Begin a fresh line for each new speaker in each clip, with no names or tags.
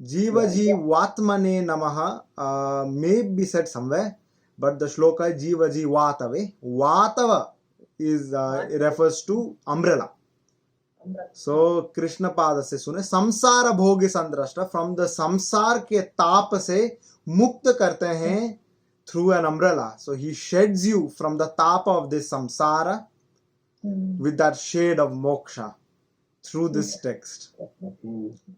Jiva Jivatmane Namaha may be said somewhere, but the shloka is Jiva Jivatave. Vatava is refers to umbrella. So Krishna Pada se sune samsara bhogi sandrashta, from the samsar ke taap se mukt karte hain through an umbrella. So he sheds you from the taap of this samsara with that shade of moksha through this text.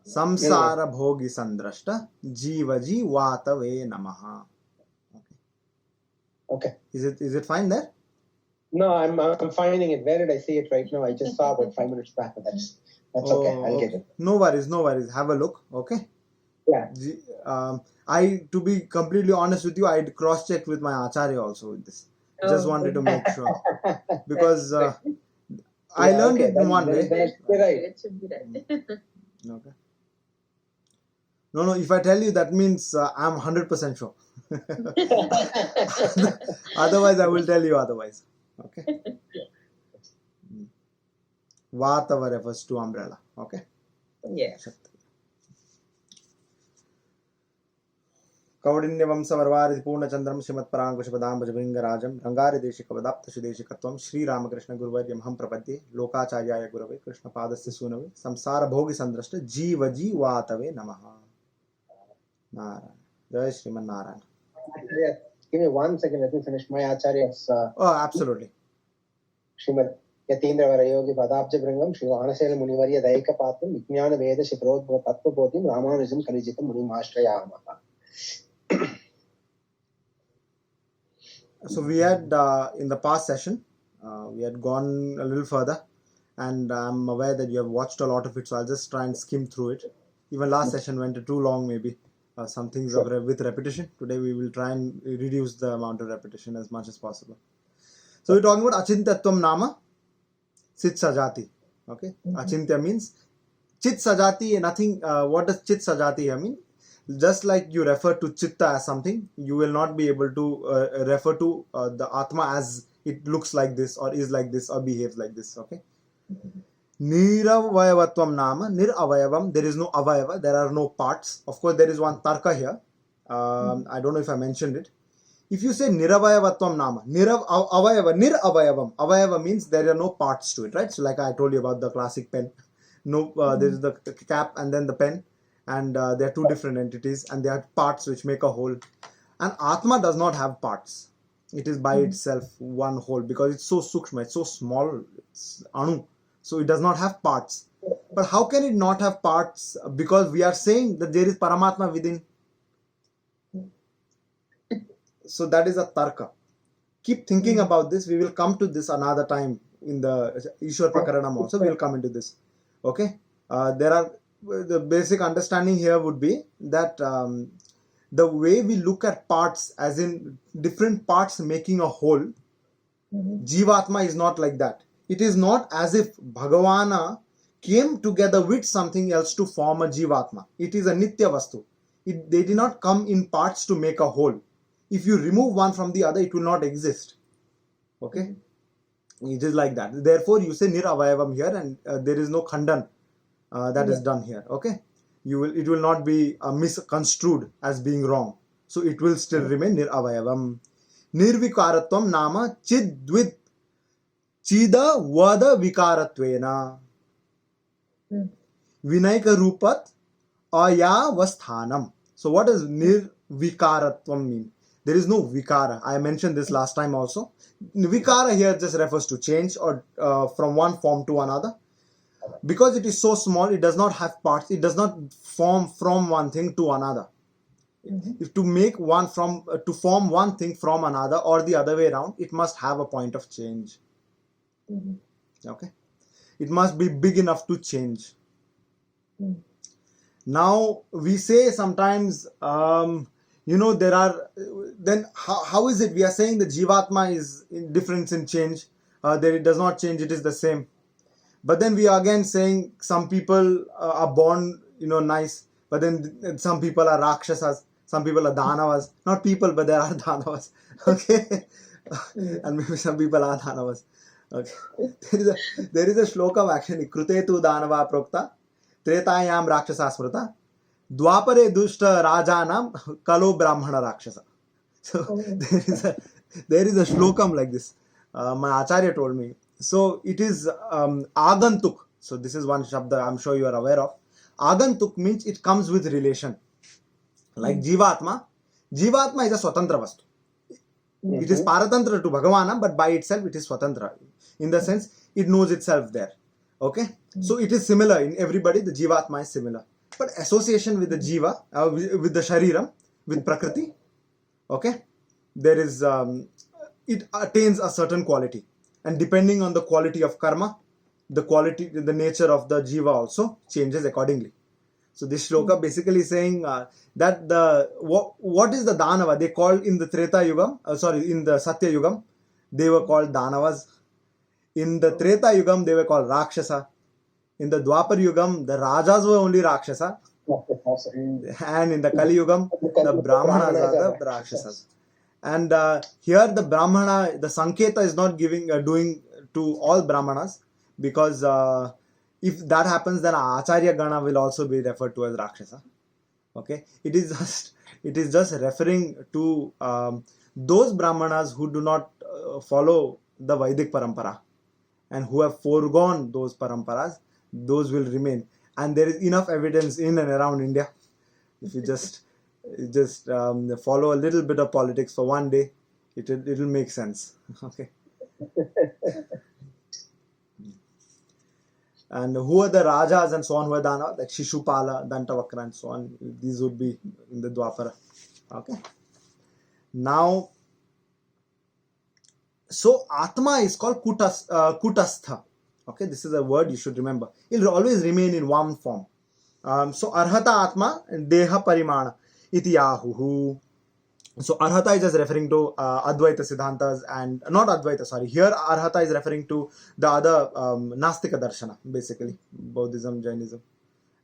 Samsara bhogi sandrashta jivaji vatave namaha.
Okay.
Is it fine there?
No, I'm finding it. Where did I see it right now? I just saw about 5 minutes back, but that's okay. I'll get it.
No worries. Have a look. Okay.
Yeah.
To be completely honest with you, I cross-checked with my acharya also with this. Just wanted to make sure, because I learned it in one way.
Right.
It should be right.
Okay. No, if I tell you, that means I'm 100% sure. Otherwise, I will tell you otherwise. Okay. Vatava refers to umbrella. Okay.
Yeah.
Kaudinnya Vamsa Varvari Purnachandram Srimat Parankushpadam Bhajavingarajan Rangari Deshikavadapta Shudeshikatvam Sri Ramakrishna Guruvaryam Ham Prapadye Lokacharyaya Gurave Krishna Padasya Sunave Samsara Bhogi Sandrashta Jivaji Vatave Namaha. Narayana. Jai Sriman Narayana.
Give me 1 second, let me finish my acharya's.
Absolutely.
Srimad Yatindra Varayogi Padabja Bringam Sri Vanasela Munivarya Daika Patam Vijnana Veda Shiprodhva Tattva Bodhim Ramanujam Kalijitam Munimashtrayamaha.
So we had in the past session, we had gone a little further, and I'm aware that you have watched a lot of it, so I'll just try and skim through it. Even last session went too long, maybe. Some things with repetition. Today we will try and reduce the amount of repetition as much as possible. So we're talking about Achintyattvam Nama Chit Sajati. Okay, Achintya means Chit Sajati. Nothing. What does Chit Sajati mean? Just like you refer to Chitta as something, you will not be able to refer to the Atma as it looks like this, or is like this, or behaves like this. Okay. Niravayavatvam Nama, Niravayavam, there is no avayava, there are no parts. Of course, there is one tarka here. I don't know if I mentioned it. If you say Niravayavatvam Nama, Niravayavam, avayava means there are no parts to it, right? So like I told you about the classic pen. No, there is the cap and then the pen, and they are two different entities, and they are parts which make a whole. And Atma does not have parts. It is by itself one whole, because it's so sukshma, it's so small, it's anu. So it does not have parts. But how can it not have parts? Because we are saying that there is Paramatma within. So that is a tarka. Keep thinking about this. We will come to this another time in the Ishwar Prakaranam also. We will come into this. Okay. The basic understanding here would be that the way we look at parts, as in different parts making a whole, Jivatma is not like that. It is not as if Bhagavana came together with something else to form a Jivatma. It is a Nitya Vastu. They did not come in parts to make a whole. If you remove one from the other, it will not exist. Okay? It is like that. Therefore, you say Niravayavam here, and there is no Khandan that is done here. Okay? It will not be misconstrued as being wrong. So it will still remain Niravayavam. Nirvikaratvam Nama Chidvit Chida Vada Vikaratvena Vinaika Rupat Ayavasthanam. So what does Nirvikaratvam mean? There is no Vikara. I mentioned this last time also. Vikara here just refers to change, or from one form to another. Because it is so small, it does not have parts. It does not form from one thing to another. If to make one from to form one thing from another, or the other way around, it must have a point of change. Okay, it must be big enough to change. Now we say sometimes, there are. Then how is it? We are saying the Jivatma is different in change. That it does not change; it is the same. But then we are again saying some people are born, nice. But then some people are Rakshasas. Some people are Danavas. Not people, but there are Danavas. Okay, and maybe some people are Danavas. Okay, there is a shloka actually. Krutetu Danava Prokta Tretayam Rakshasa Smrita Dwapare dushta rajanam kalo brahmana rakshasa. So there is a shlokam like this. My acharya told me. So it is agantuk. So this is one shabda I'm sure you are aware of. Agantuk means it comes with relation. Like Jivatma. Jivatma is a swatantra vastu. It is paratantra to Bhagavana, but by itself it is swatantra. In the sense, it knows itself there. Okay? So it is similar in everybody. The Jivatma is similar. But association with the Jiva, with the Shariram, with Prakriti, okay? There is, it attains a certain quality. And depending on the quality of karma, the nature of the Jiva also changes accordingly. So this shloka basically saying that what is the Danava? They called in the Treta Yugam, in the Satya Yugam, they were called Danavas. In the Treta Yugam, they were called Rakshasa. In the Dwapar Yugam, the Rajas were only Rakshasa. And in the Kali Yugam, the Brahmanas are the Rakshasas. And here the Brahmana, the Sanketa is not doing to all Brahmanas, because if that happens, then Acharya Gana will also be referred to as Rakshasa. Okay, it is just referring to those Brahmanas who do not follow the Vedic parampara and who have foregone those paramparas. Those will remain, and there is enough evidence in and around India. If you just follow a little bit of politics for one day, it'll make sense. Okay. And who are the Rajas and so on, who are Dana, like Shishupala, Dantavakra and so on. These would be in the Dwapara. Okay. Now, so Atma is called Kutastha. Okay, this is a word you should remember. It will always remain in one form. So Arhata Atma, Deha Parimana, Iti Yahuhu. So Arhata is just referring to Advaita Siddhantas, and not Advaita, sorry. Here Arhata is referring to the other Nastika Darshana, basically. Buddhism, Jainism,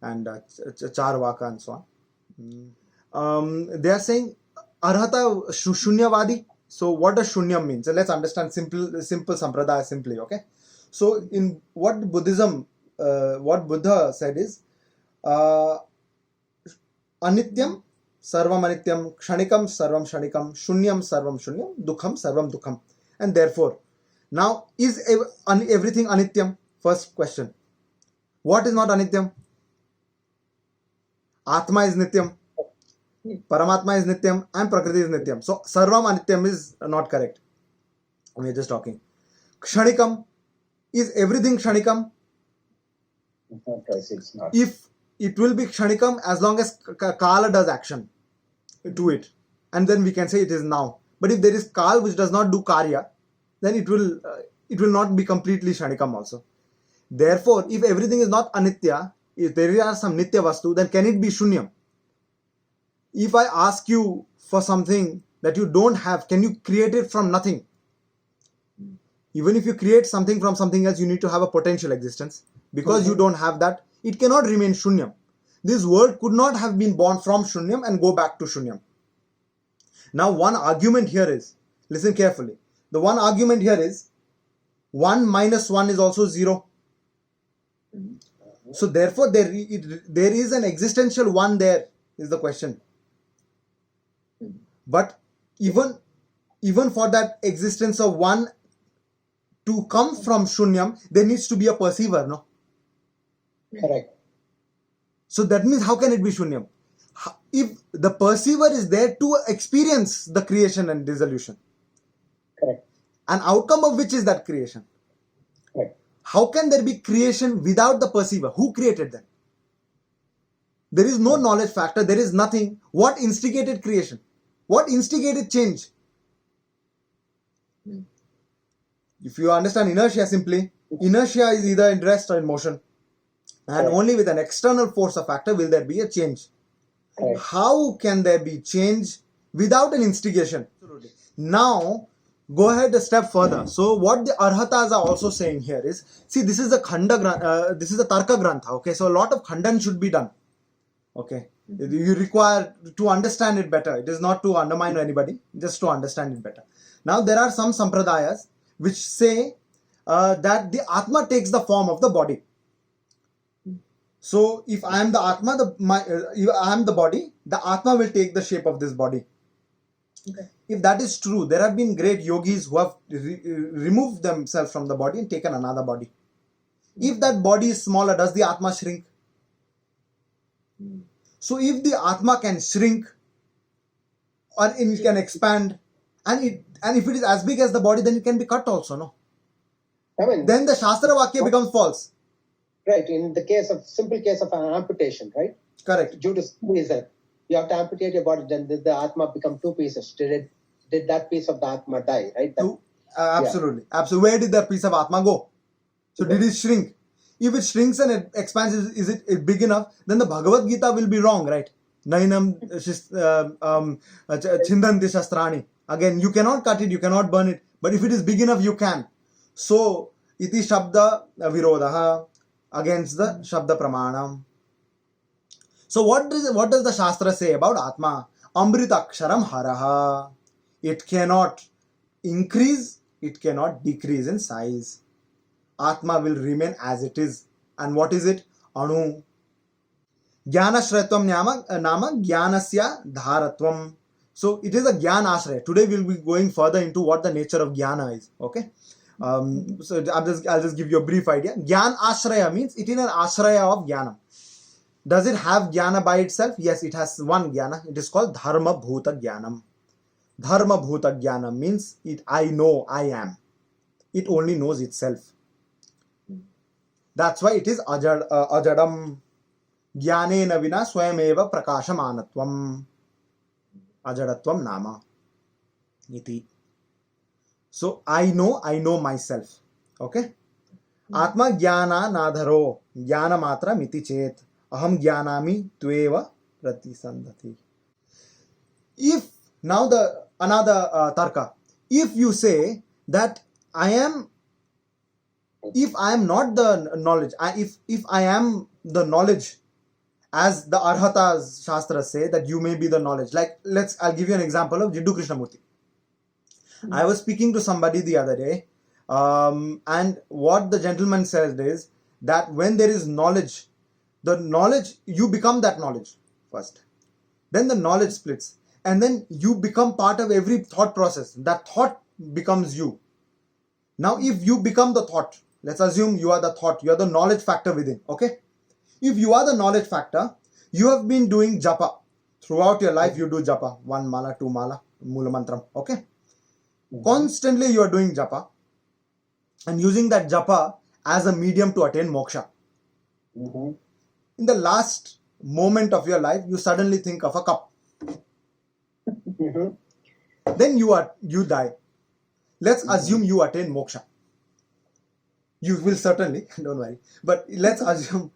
and Charvaka and so on. They are saying Arhata Shunyavadi. So what does Shunyam mean? So let's understand simple Sampradaya simply, okay? So in what Buddhism, what Buddha said is Anityam Sarvam Anityam, Kshanikam Sarvam Kshanikam, Shunyam Sarvam Shunyam, Dukham Sarvam Dukham. And therefore, now is everything Anityam? First question. What is not Anityam? Atma is Nityam, Paramatma is Nityam, and Prakriti is Nityam. So Sarvam Anityam is not correct. We are just talking. Kshanikam, is everything Kshanikam?
It's not.
If it will be Kshanikam as long as Kala does action to it, and then we can say it is now. But if there is Kal which does not do Karya, then it will not be completely Kshanikam also. Therefore, if everything is not Anitya, if there are some Nitya Vastu, then can it be Shunyam? If I ask you for something that you don't have, can you create it from nothing? Even if you create something from something else, you need to have a potential existence. Because you don't have that, it cannot remain Shunyam. This world could not have been born from Shunyam and go back to Shunyam. Now one argument here is, listen carefully, the one argument here is 1 minus 1 is also 0. So therefore there is an existential 1 there, is the question. But even for that existence of 1 to come from Shunyam, there needs to be a perceiver, no?
Correct.
So that means how can it be Shunyam? If the perceiver is there to experience the creation and dissolution.
Correct.
An outcome of which is that creation.
Correct.
How can there be creation without the perceiver? Who created them? There is no knowledge factor, there is nothing. What instigated creation? What instigated change? If you understand inertia simply, inertia is either in rest or in motion. And only with an external force or factor will there be a change.
Correct.
How can there be change without an instigation? Now, go ahead a step further. So, what the Arhatas are also saying here is, see, this is a Khanda, this is a Tarka Grantha. Okay, so a lot of Khandan should be done. Okay, you require to understand it better. It is not to undermine anybody, just to understand it better. Now, there are some Sampradayas which say that the Atma takes the form of the body. So if I am the Atma, if I am the body, the Atma will take the shape of this body.
Okay.
If that is true, there have been great yogis who have removed themselves from the body and taken another body. If that body is smaller, does the Atma shrink? So if the Atma can shrink or it can expand, and if it is as big as the body, then it can be cut also, no?
I mean,
Then the Shastra Vakya becomes false.
right, in the simple case of an amputation, right?
Correct.
Due to some reason, you have to amputate your body, then did the Atma become two pieces? Did that piece of the Atma die, right?
Absolutely. Absolutely. Where did that piece of Atma go? So did it shrink? If it shrinks and it expands, is it big enough? Then the Bhagavad Gita will be wrong, right? Nainam Chindanti Shastrani. Again, you cannot cut it, you cannot burn it. But if it is big enough, you can. So, iti Shabda Virodaha against the Shabda Pramanam. So what does the Shastra say about Atma? Amritaksharam Haraha. It cannot increase, it cannot decrease in size. Atma will remain as it is. And what is it? Anu. Jnana Shretvam Nama Jnanasya Dharatvam. So it is a Jnana Ashraya. Today we'll be going further into what the nature of Jnana is. Okay. So I'll just give you a brief idea. Jnana Ashraya means it is an Ashraya of Jnana. Does it have Jnana by itself? Yes, it has one Jnana. It is called Dharma Bhuta Jnanam. Dharma Bhuta Jnanam means I know, I am. It only knows itself. That's why it is Ajadam. Jnanena vina swayameva prakashamanatvam. Ajadatvam nama. Iti. So I know myself. Okay? Atma jnana nadharo. Jnana matra miti chet. Aham jnanami tveva pratisandhati. If now another tarka. If you say that if I am not the knowledge, if I am the knowledge, as the Arhatas Shastras say that you may be the knowledge. Like I'll give you an example of Jiddu Krishnamurti. I was speaking to somebody the other day, and what the gentleman said is that when there is knowledge, you become that knowledge first. Then the knowledge splits, and then you become part of every thought process. That thought becomes you. Now, if you become the thought, let's assume you are the thought, you are the knowledge factor within. Okay. If you are the knowledge factor, you have been doing japa. Throughout your life, you do japa. 1 mala, 2 mala, mula mantram. Okay? Constantly you are doing japa and using that japa as a medium to attain moksha. In the last moment of your life, you suddenly think of a cup. Then you die. Let's assume you attain moksha. You will certainly, don't worry. But let's assume...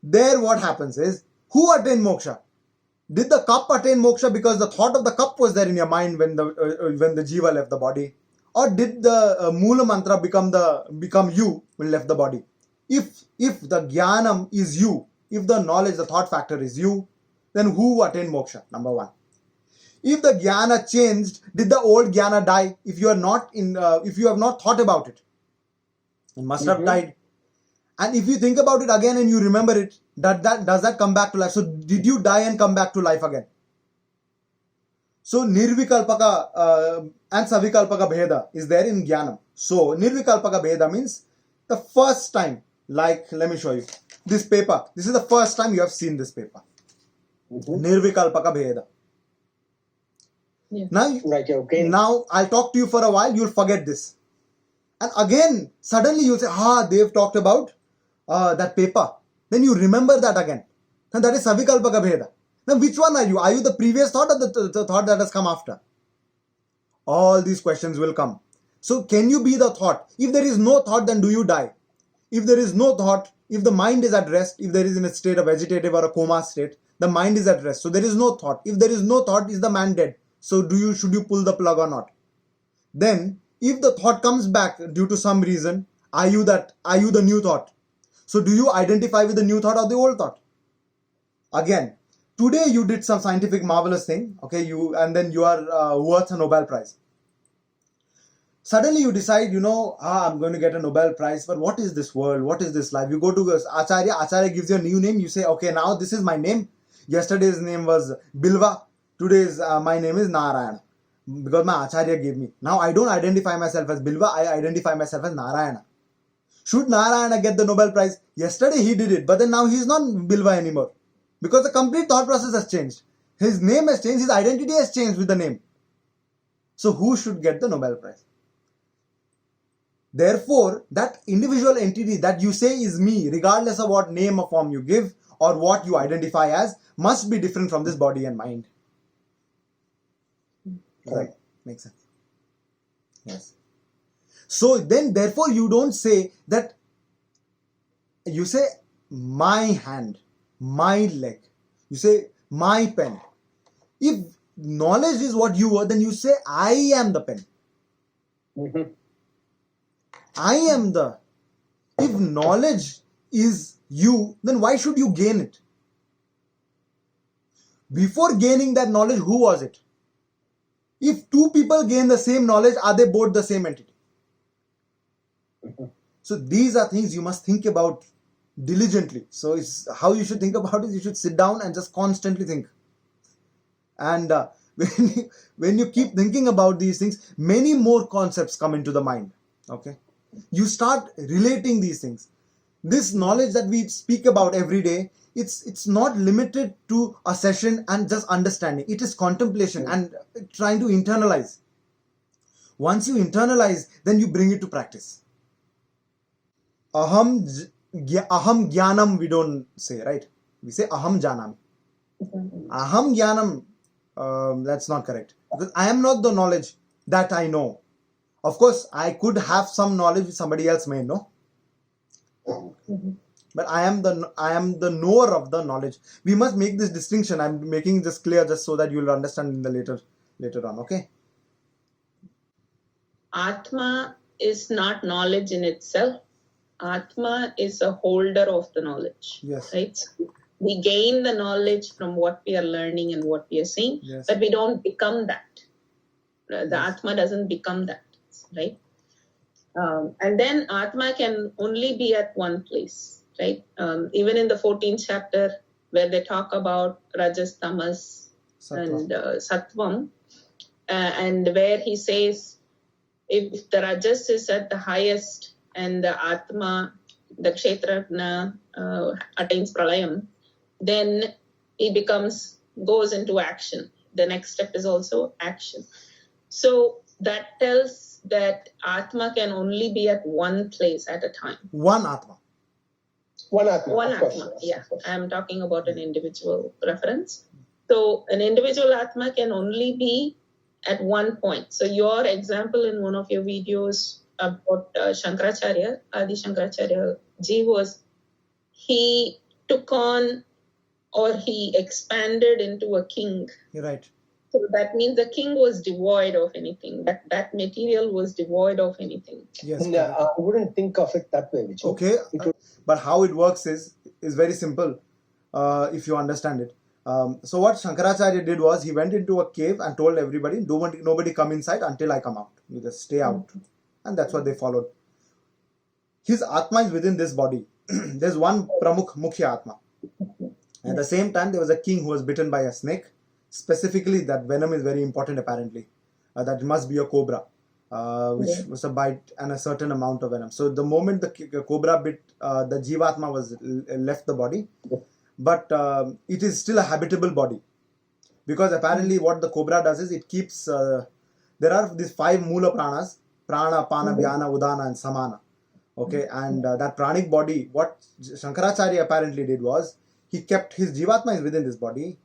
There what happens is, who attained moksha? Did the cup attain moksha because the thought of the cup was there in your mind when the jiva left the body? Or did the mula mantra become you when left the body? If the jnanam is you, if the knowledge, the thought factor is you, then who attained moksha? Number one. If the jnana changed, did the old jnana die? If you have not thought about it, it must have died. And if you think about it again and you remember it, does that come back to life? So did you die and come back to life again? So nirvikalpaka and savikalpaka bheda is there in jnanam. So nirvikalpaka bheda means the first time, like let me show you. This paper, this is the first time you have seen this paper. Nirvikalpaka bheda.
Yeah.
Now I'll talk to you for a while, you'll forget this. And again, suddenly you'll say, they've talked about that paper. Then you remember that again. And that is Savikalpaka Bheda. Now which one are you? Are you the previous thought or the thought that has come after? All these questions will come. So can you be the thought? If there is no thought, then do you die? If there is no thought, if the mind is at rest, if there is in a state of vegetative or a coma state, the mind is at rest. So there is no thought. If there is no thought, is the man dead? So should you pull the plug or not? Then if the thought comes back due to some reason, are you the new thought? So do you identify with the new thought or the old thought? Again, today you did some scientific marvelous thing, okay, and then you are worth a Nobel Prize. Suddenly you decide, I'm going to get a Nobel Prize, but what is this world? What is this life? You go to Acharya, Acharya gives you a new name, you say, okay, now this is my name. Yesterday's name was Bilva, today's my name is Narayana, because my Acharya gave me. Now I don't identify myself as Bilva, I identify myself as Narayana. Should Narayana get the Nobel Prize? Yesterday he did it, but then now he's not Bilva anymore, because the complete thought process has changed. His name has changed, his identity has changed with the name. So who should get the Nobel Prize? Therefore, that individual entity that you say is me, regardless of what name or form you give or what you identify as, must be different from this body and mind. Does that make sense? Yes. So then, therefore, you don't say that, you say my hand, my leg, you say my pen. If knowledge is what you are, then you say I am the pen.
Mhm.
I am the. If knowledge is you, then why should you gain it? Before gaining that knowledge, who was it? If two people gain the same knowledge, are they both the same entity? So these are things you must think about diligently. So it's how you should think about it. You should sit down and just constantly think. And when you keep thinking about these things, many more concepts come into the mind. Okay, you start relating these things. This knowledge that we speak about every day, it's not limited to a session and just understanding. It is contemplation and trying to internalize. Once you internalize, then you bring it to practice. Aham jnanam, we don't say, right? We say aham janami. Aham jnanam, that's not correct. Because I am not the knowledge that I know. Of course, I could have some knowledge which somebody else may know. But I am the knower of the knowledge. We must make this distinction. I'm making this clear just so that you'll understand in the later on. Okay.
Atma is not knowledge in itself. Atma is a holder of the knowledge.
Yes.
Right? So we gain the knowledge from what we are learning and what we are seeing,
Yes.
but we don't become that. The
Yes.
Atma doesn't become that, right? And then Atma can only be at one place, right? Even in the 14th chapter, where they talk about Rajas, Tamas,
Sattva.
and Sattvam, and where he says, if the Rajas is at the highest and the Atma, the Kshetrajna, attains Pralayam, then he goes into action. The next step is also action. So that tells that Atma can only be at one place at a time.
One Atma.
One Atma.
One
of course,
Atma,
yes,
yeah.
of course.
I'm talking about an individual reference. So an individual Atma can only be at one point. So your example in one of your videos about Shankaracharya, Adi Shankaracharya ji, was he took on, or he expanded into a king.
You're right.
So that means the king was devoid of anything. That material was devoid of anything.
Yes.
And,
correct.
I wouldn't think of it that way, Viju.
Okay.
It would-
But how it works is very simple if you understand it. So what Shankaracharya did was he went into a cave and told everybody, nobody come inside until I come out. You just stay out. And that's what they followed. His Atma is within this body. There's one Pramukh Mukhya Atma. At the same time, there was a king who was bitten by a snake. Specifically, that venom is very important apparently. That must be a cobra, which was a bite and a certain amount of venom. So the moment the cobra bit, the Jivatma was left the body. But it is still a habitable body. Because apparently what the cobra does is it keeps, there are these 5 Mula Pranas, Prana, Pana, Vyana, Udana and Samana. Okay, and that pranic body, what Shankaracharya apparently did was, he kept his Jivatma is within this body.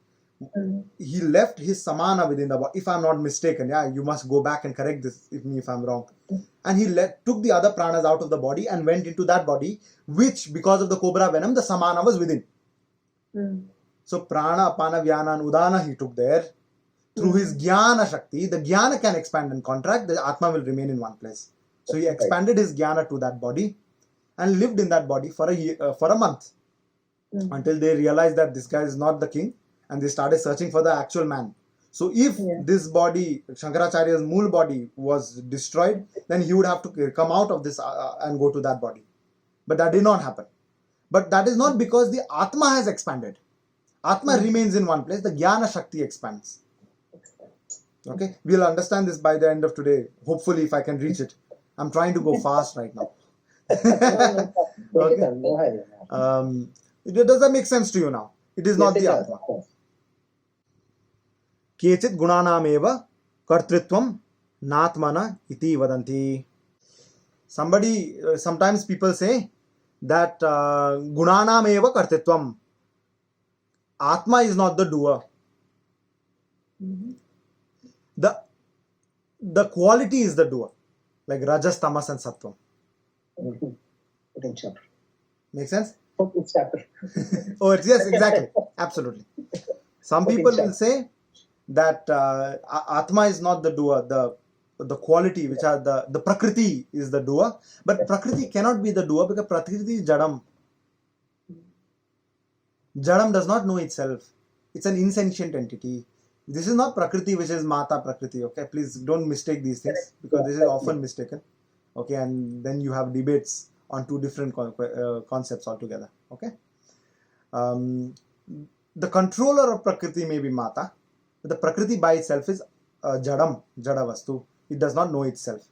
He left his Samana within the body, if I'm not mistaken. Yeah, you must go back and correct this if I'm wrong. And he took the other pranas out of the body and went into that body, which because of the cobra venom, the Samana was within. So Prana, Apana, Vyana and Udana he took there. Through his Jnana Shakti, the Jnana can expand and contract, the Atma will remain in one place. So he expanded his Jnana to that body and lived in that body for a month. Until they realized that this guy is not the king and they started searching for the actual man. So if
Yeah.
this body, Shankaracharya's mool body, was destroyed, then he would have to come out of this and go to that body. But that did not happen. But that is not because the Atma has expanded. Atma remains in one place, the Jnana Shakti expands. Okay, we'll understand this by the end of today. Hopefully, if I can reach it. I'm trying to go fast right now.
Take it on, go ahead.
Does that make sense to you now? It is not
Yes,
the
it does,
Atma.
of course.
केचित् गुणानामेव कर्तृत्वं नात्मना इति वदन्ति. Somebody, sometimes people say that gunanamev kartritvam. Atma is not the doer. The quality is the doer, like Rajas, Tamas, and Sattvam.
Put in chapter.
Make sense?
Put in chapter.
Oh, yes, exactly, absolutely. Some people will say that Atma is not the doer. The quality, which are the Prakriti, is the doer. But Prakriti cannot be the doer because Prakriti is Jadam. Jadam does not know itself. It's an insentient entity. This is not Prakriti, which is Mata Prakriti. Okay, please don't mistake these things because this is often mistaken. Okay, and then you have debates on two different concepts altogether. Okay, the controller of Prakriti may be Mata, but the Prakriti by itself is Jadam, Jadavastu. It does not know itself.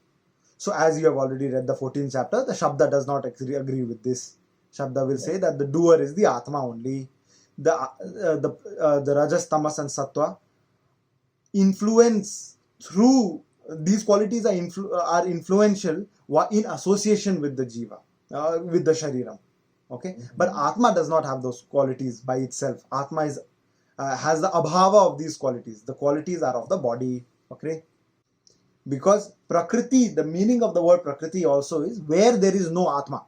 So as you have already read the 14th chapter, the Shabda does not agree with this. Shabda will say that the doer is the Atma only. The Rajas, Tamas, and Sattva influence through these qualities are influential in association with the Jiva, with the Shariram. Okay, but Atma does not have those qualities by itself. Atma has the abhava of these qualities. The qualities are of the body. Okay, because Prakriti, the meaning of the word Prakriti also is where there is no Atma.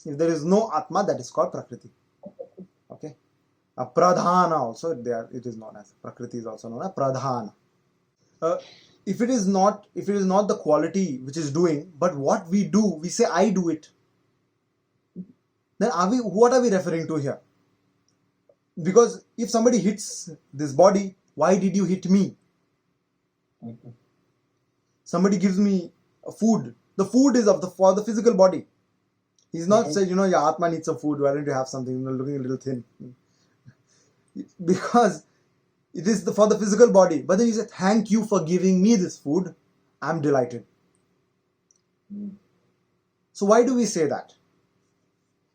If there is no Atma, that is called Prakriti. Okay, Pradhana also it is known as Prakriti is also known as Pradhana. If it is not the quality which is doing, but what we do, we say I do it. Then what are we referring to here? Because if somebody hits this body, why did you hit me? Somebody gives me food. The food is for the physical body. He's not saying, your Atma needs some food. Why don't you have something? Looking a little thin. Because it is for the physical body. But then he said, thank you for giving me this food. I'm delighted. So why do we say that?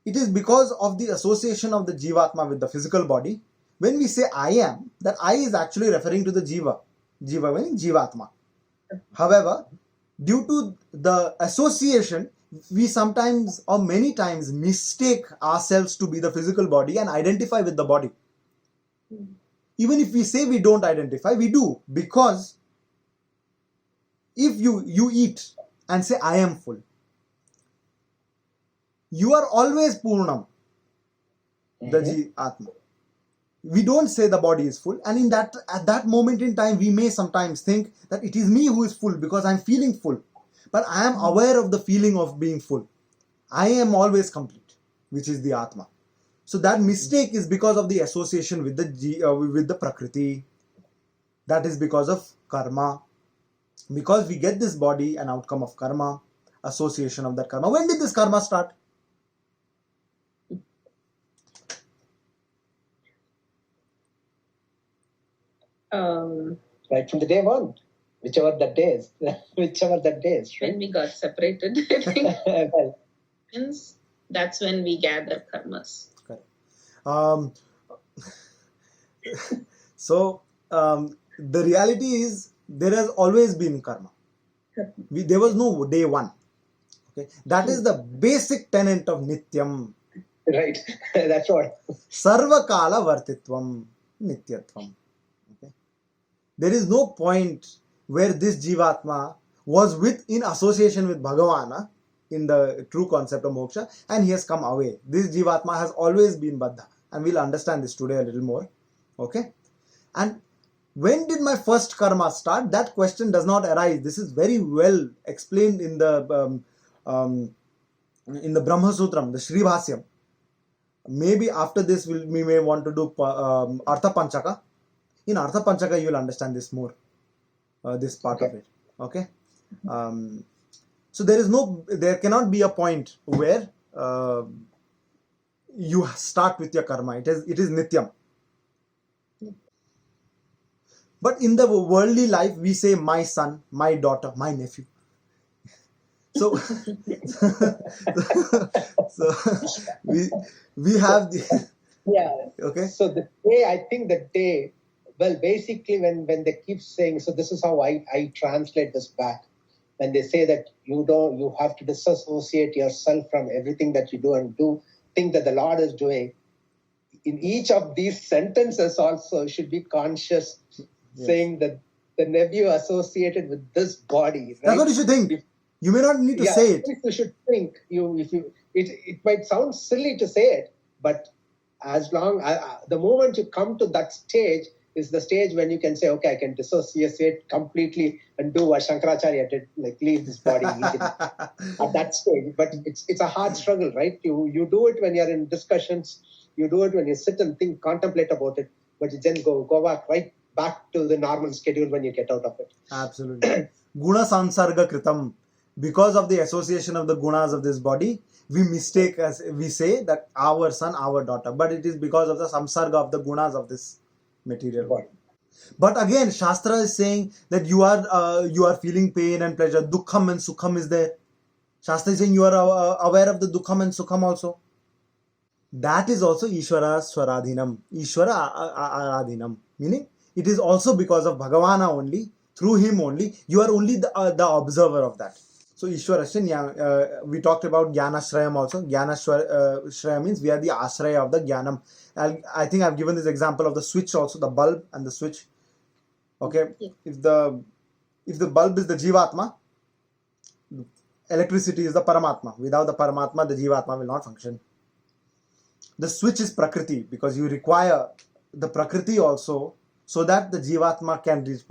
It is because of the association of the Jivatma with the physical body. When we say I am, that I is actually referring to the Jiva. Jiva meaning Jivatma. However, due to the association, we sometimes or many times mistake ourselves to be the physical body and identify with the body. Even if we say we don't identify, we do. Because if you eat and say I am full, you are always Purnam, the Atma. We don't say the body is full, and at that moment in time, we may sometimes think that it is me who is full because I'm feeling full. But I am aware of the feeling of being full. I am always complete, which is the Atma. So that mistake is because of the association with the Prakriti. That is because of karma. Because we get this body, an outcome of karma, association of that karma. When did this karma start?
Right from the day one, whichever that day is.
When we got separated, I think
Well,
that's when we gather karmas.
So the reality is there has always been karma. There was no day one. Okay, that is the basic tenet of Nityam.
right. That's what.
Sarva kala vartitvam nityatvam. Okay, there is no point where this Jivatma was in association with Bhagavana in the true concept of moksha, and he has come away. This Jivatma has always been Baddha, and we'll understand this today a little more. Okay, and when did my first karma start? That question does not arise. This is very well explained in the Brahma Sutram, the Sri Bhasyam. Maybe after this we may want to do Artha Panchaka. In Artha Panchaka, you will understand this more, this part of it. Okay. So there cannot be a point where you start with your karma. It is nityam. But in the worldly life, we say my son, my daughter, my nephew. So, so we have the
Yeah.
okay.
So I think the day, well, basically when they keep saying, so this is how I translate this back. When they say that you have to disassociate yourself from everything that you do and do think that the Lord is doing. In each of these sentences also should be conscious, saying that the nephew associated with this body. Right?
That's what you should think. You may not need to say it.
You should think. It might sound silly to say it, but as long the moment you come to that stage is the stage when you can say, okay, I can dissociate completely and do what Shankaracharya did, like leave this body at that stage. But it's a hard struggle, right? You do it when you're in discussions. You do it when you sit and think, contemplate about it. But you then go back to the normal schedule when you get out of it.
Absolutely. Guna sansarga kritam. Because of the association of the gunas of this body, we say that our son, our daughter. But it is because of the samsarga of the gunas of this material body. But again, Shastra is saying that you are feeling pain and pleasure. Dukkham and sukham is there. Shastra is saying you are aware of the dukkham and sukham also. That is also Ishvara Swaradhinam. Ishvara Aradhinam. Meaning, it is also because of Bhagavana only, through him only, you are only the observer of that. So Ishwarasya, we talked about Jnanashrayam also. Jnanashraya means we are the Ashraya of the Jnanam. I think I've given this example of the switch also, the bulb and the switch. Okay,
Yeah.
if the bulb is the Jivatma, electricity is the Paramatma. Without the Paramatma, the Jivatma will not function. The switch is Prakriti because you require the Prakriti also so that the Jivatma can reach,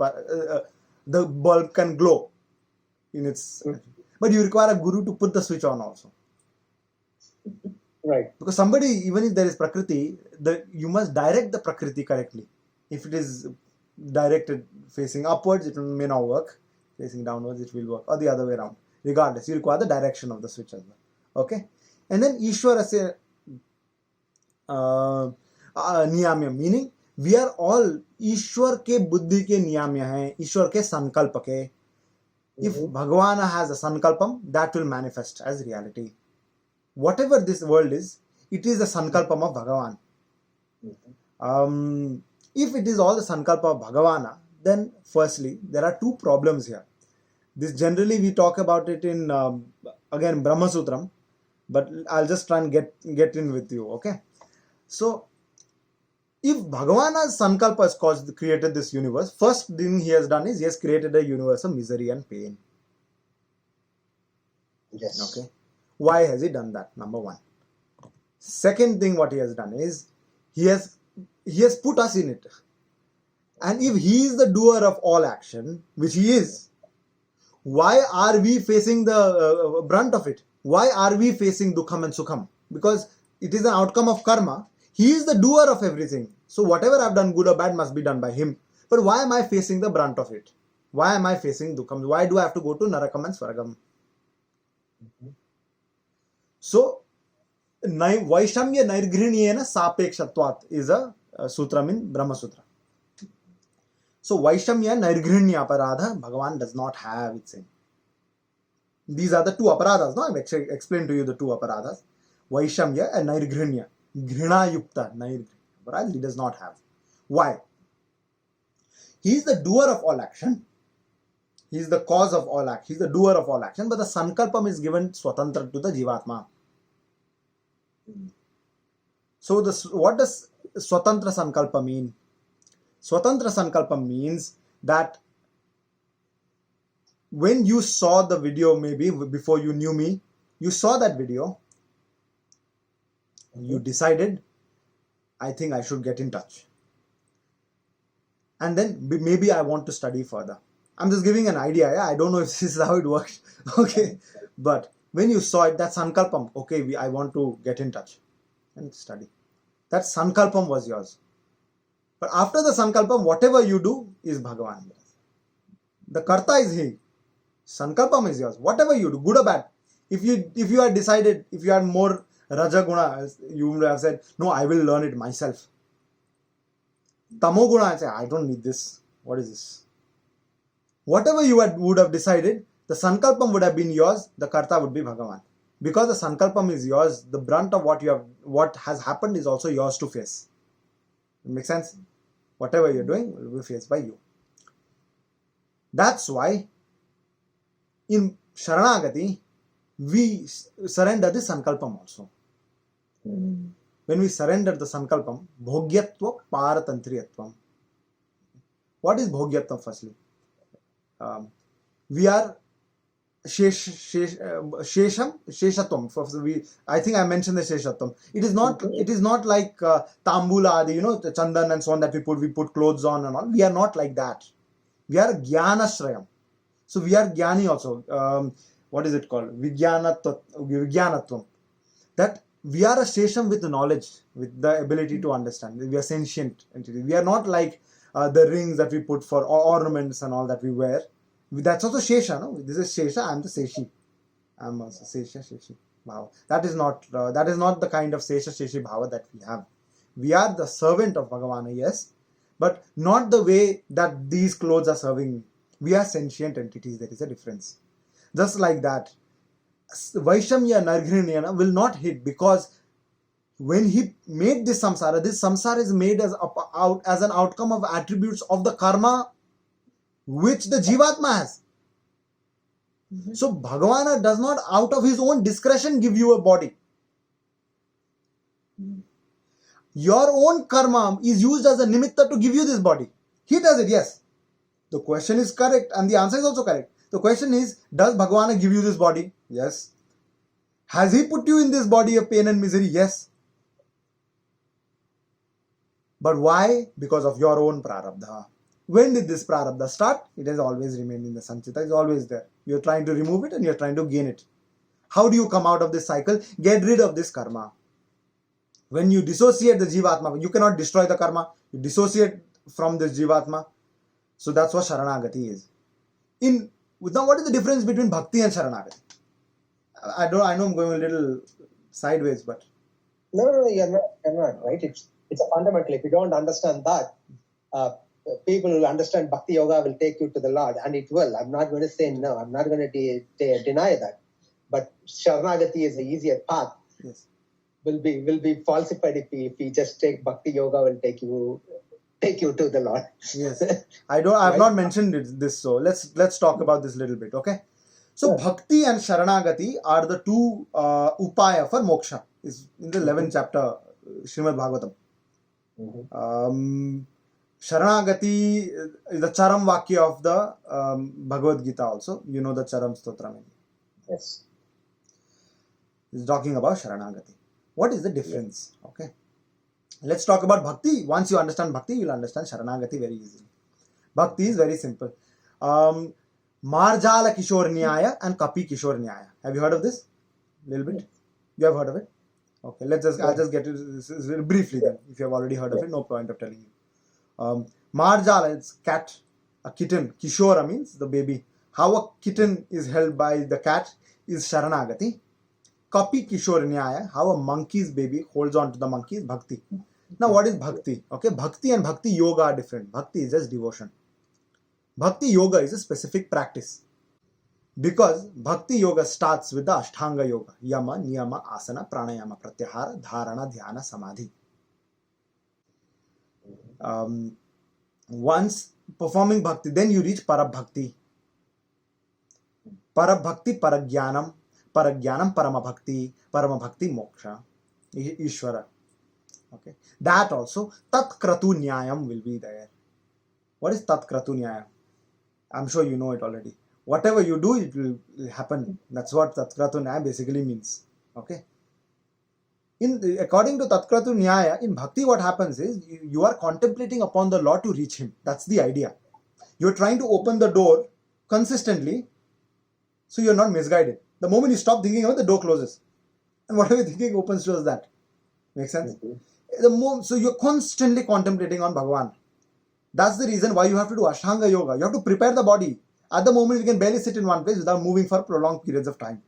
the bulb can glow in its. But you require a guru to put the switch on also.
Right.
Because somebody, even if there is Prakriti, you must direct the Prakriti correctly. If it is directed facing upwards, it may not work. Facing downwards, it will work. Or the other way around. Regardless, you require the direction of the switch as well. Okay? And then Ishwarasya Niyamya, meaning we are all Ishwar ke buddhi ke niyamya hai, Ishwar ke sankalpa ke. If Bhagavan has a sankalpam, that will manifest as reality. Whatever this world is, it is the sankalpam of Bhagavan. If it is all the sankalpa of Bhagavana, then firstly, there are two problems here. This generally we talk about it in, again, Brahma Sutram, but I'll just try and get in with you, okay? So, if Bhagavana's sankalpa has created this universe, first thing he has done is he has created a universe of misery and pain.
Yes.
Okay. Why has he done that? Number one. Second thing what he has done is he has put us in it. And if he is the doer of all action, which he is, why are we facing the brunt of it? Why are we facing dukham and sukham? Because it is an outcome of karma. He is the doer of everything. So whatever I've done, good or bad, must be done by him. But why am I facing the brunt of it? Why am I facing dukham? Why do I have to go to narakam and swargam? So, Vaishamya Nairgriniyena Sapekshatvat is a sutram in Brahma Sutra. So, Vaishamya Nairgrinya Aparadha, Bhagavan does not have it same. These are the two aparadhas. No? I've explained to you the two aparadhas. Vaishamya and Nairgrinya. Grina Yukta Nairgrinya. He does not have. Why? He is the doer of all action. He is the cause of all action. He is the doer of all action. But the sankalpam is given swatantra to the Jivatma. So, what does Swatantra Sankalpa mean? Swatantra Sankalpa means that when you saw the video, maybe before you knew me, you saw that video, you decided, I think I should get in touch. And then maybe I want to study further. I'm just giving an idea. Yeah? I don't know if this is how it works. Okay. But when you saw it, that Sankalpam, okay, I want to get in touch and study. That Sankalpam was yours. But after the sankalpam, whatever you do is Bhagavan. The karta is he. Sankalpam is yours. Whatever you do, good or bad. If you had decided, if you had more Rajaguna, you would have said, no, I will learn it myself. Tamoguna, I say, I don't need this. What is this? Whatever you would have decided, the sankalpam would have been yours, the karta would be Bhagavan. Because the sankalpam is yours, the brunt of what has happened is also yours to face. It makes sense? Whatever you're doing will be faced by you. That's why in Sharanagati, we surrender the sankalpam also. When we surrender the sankalpam, bhogyatva paratantriyatvam. What is bhogyatva firstly? We are sheshatvam. I think I mentioned the sheshatvam. It is not like tambula, the chandan and so on that we put clothes on and all. We are not like that. We are jnanashrayam. So we are jnani also. What is it called? Vijnanatvam. That we are a shesham with knowledge, with the ability to understand. We are sentient entity. We are not like the rings that we put for ornaments and all that we wear. That's also shesha, no? This is shesha. I am the seshi. I am also shesha, sheshi bhava. That is not the kind of shesha, sheshi bhava that we have. We are the servant of Bhagavana, yes, but not the way that these clothes are serving me. We are sentient entities. There is a difference. Just like that, Vaishamya Narghiniyana will not hit, because when he made this samsara is made as an outcome of attributes of the karma which the Jivatma has. So Bhagavana does not out of his own discretion give you a body. Your own karma is used as a nimitta to give you this body. He does it, yes. The question is correct and the answer is also correct. The question is, does Bhagavana give you this body? Yes. Has he put you in this body of pain and misery? Yes. But why? Because of your own prarabdha. When did this prarabdha start? It has always remained in the sanchita. It's always there. You're trying to remove it and you're trying to gain it. How do you come out of this cycle? Get rid of this karma. When you dissociate the jivatma, you cannot destroy the karma. You dissociate from this jivatma. So that's what Sharanagati is. Now, what is the difference between bhakti and Sharanagati? I know I'm going a little sideways, but
No, you're not right. It's a fundamental. If you don't understand that, people will understand Bhakti Yoga will take you to the Lord, and it will. I'm not going to say no. I'm not going to deny that. But Sharanagati is the easier path.
yes.
Will be falsified if we just take Bhakti Yoga will take you to the Lord.
Yes. I've not mentioned this, so let's talk about this a little bit, okay? So Bhakti and Sharanagati are the two upaya for moksha. Is in the 11th chapter, Srimad Bhagavatam. Sharanagati is the Charam Vakya of the Bhagavad Gita also. You know the Charam Stotra.
Yes.
It's talking about Sharanagati. What is the difference? Okay. Let's talk about Bhakti. Once you understand Bhakti, you'll understand Sharanagati very easily. Bhakti is very simple. Marjala Kishore Nyaya and Kapi Kishore Nyaya. Have you heard of this? A little bit? You have heard of it? Okay, I'll just get it briefly then. If you have already heard of it, no point of telling you. Marjala, it's cat, a kitten. Kishora means the baby. How a kitten is held by the cat is Sharanagati. Kapi Kishore Nyaya, how a monkey's baby holds on to the monkey is Bhakti. Now what is Bhakti? Okay, Bhakti and Bhakti Yoga are different. Bhakti is just devotion. Bhakti Yoga is a specific practice. Because Bhakti Yoga starts with the Ashtanga Yoga. Yama, Niyama, Asana, Pranayama, Pratyahara, Dharana, Dhyana, Samadhi. Once performing Bhakti, then you reach Parabhakti. Parabhakti, Paragyanam, Paragyanam, Paramabhakti, Paramabhakti, Moksha, Ishvara. Okay. That also, Tat Kratu Nyayam will be there. What is Tat Kratu Nyayam? I'm sure you know it already. Whatever you do, it will happen. That's what Tat Kratu Nyaya basically means. Okay. According to Tat Kratu Nyaya, in Bhakti what happens is, you are contemplating upon the Lord to reach Him. That's the idea. You're trying to open the door consistently, so you're not misguided. The moment you stop thinking of it, the door closes. And whatever you're thinking opens towards that. Make sense? So you're constantly contemplating on Bhagavan. That's the reason why you have to do Ashtanga Yoga. You have to prepare the body. At the moment, you can barely sit in one place without moving for prolonged periods of time.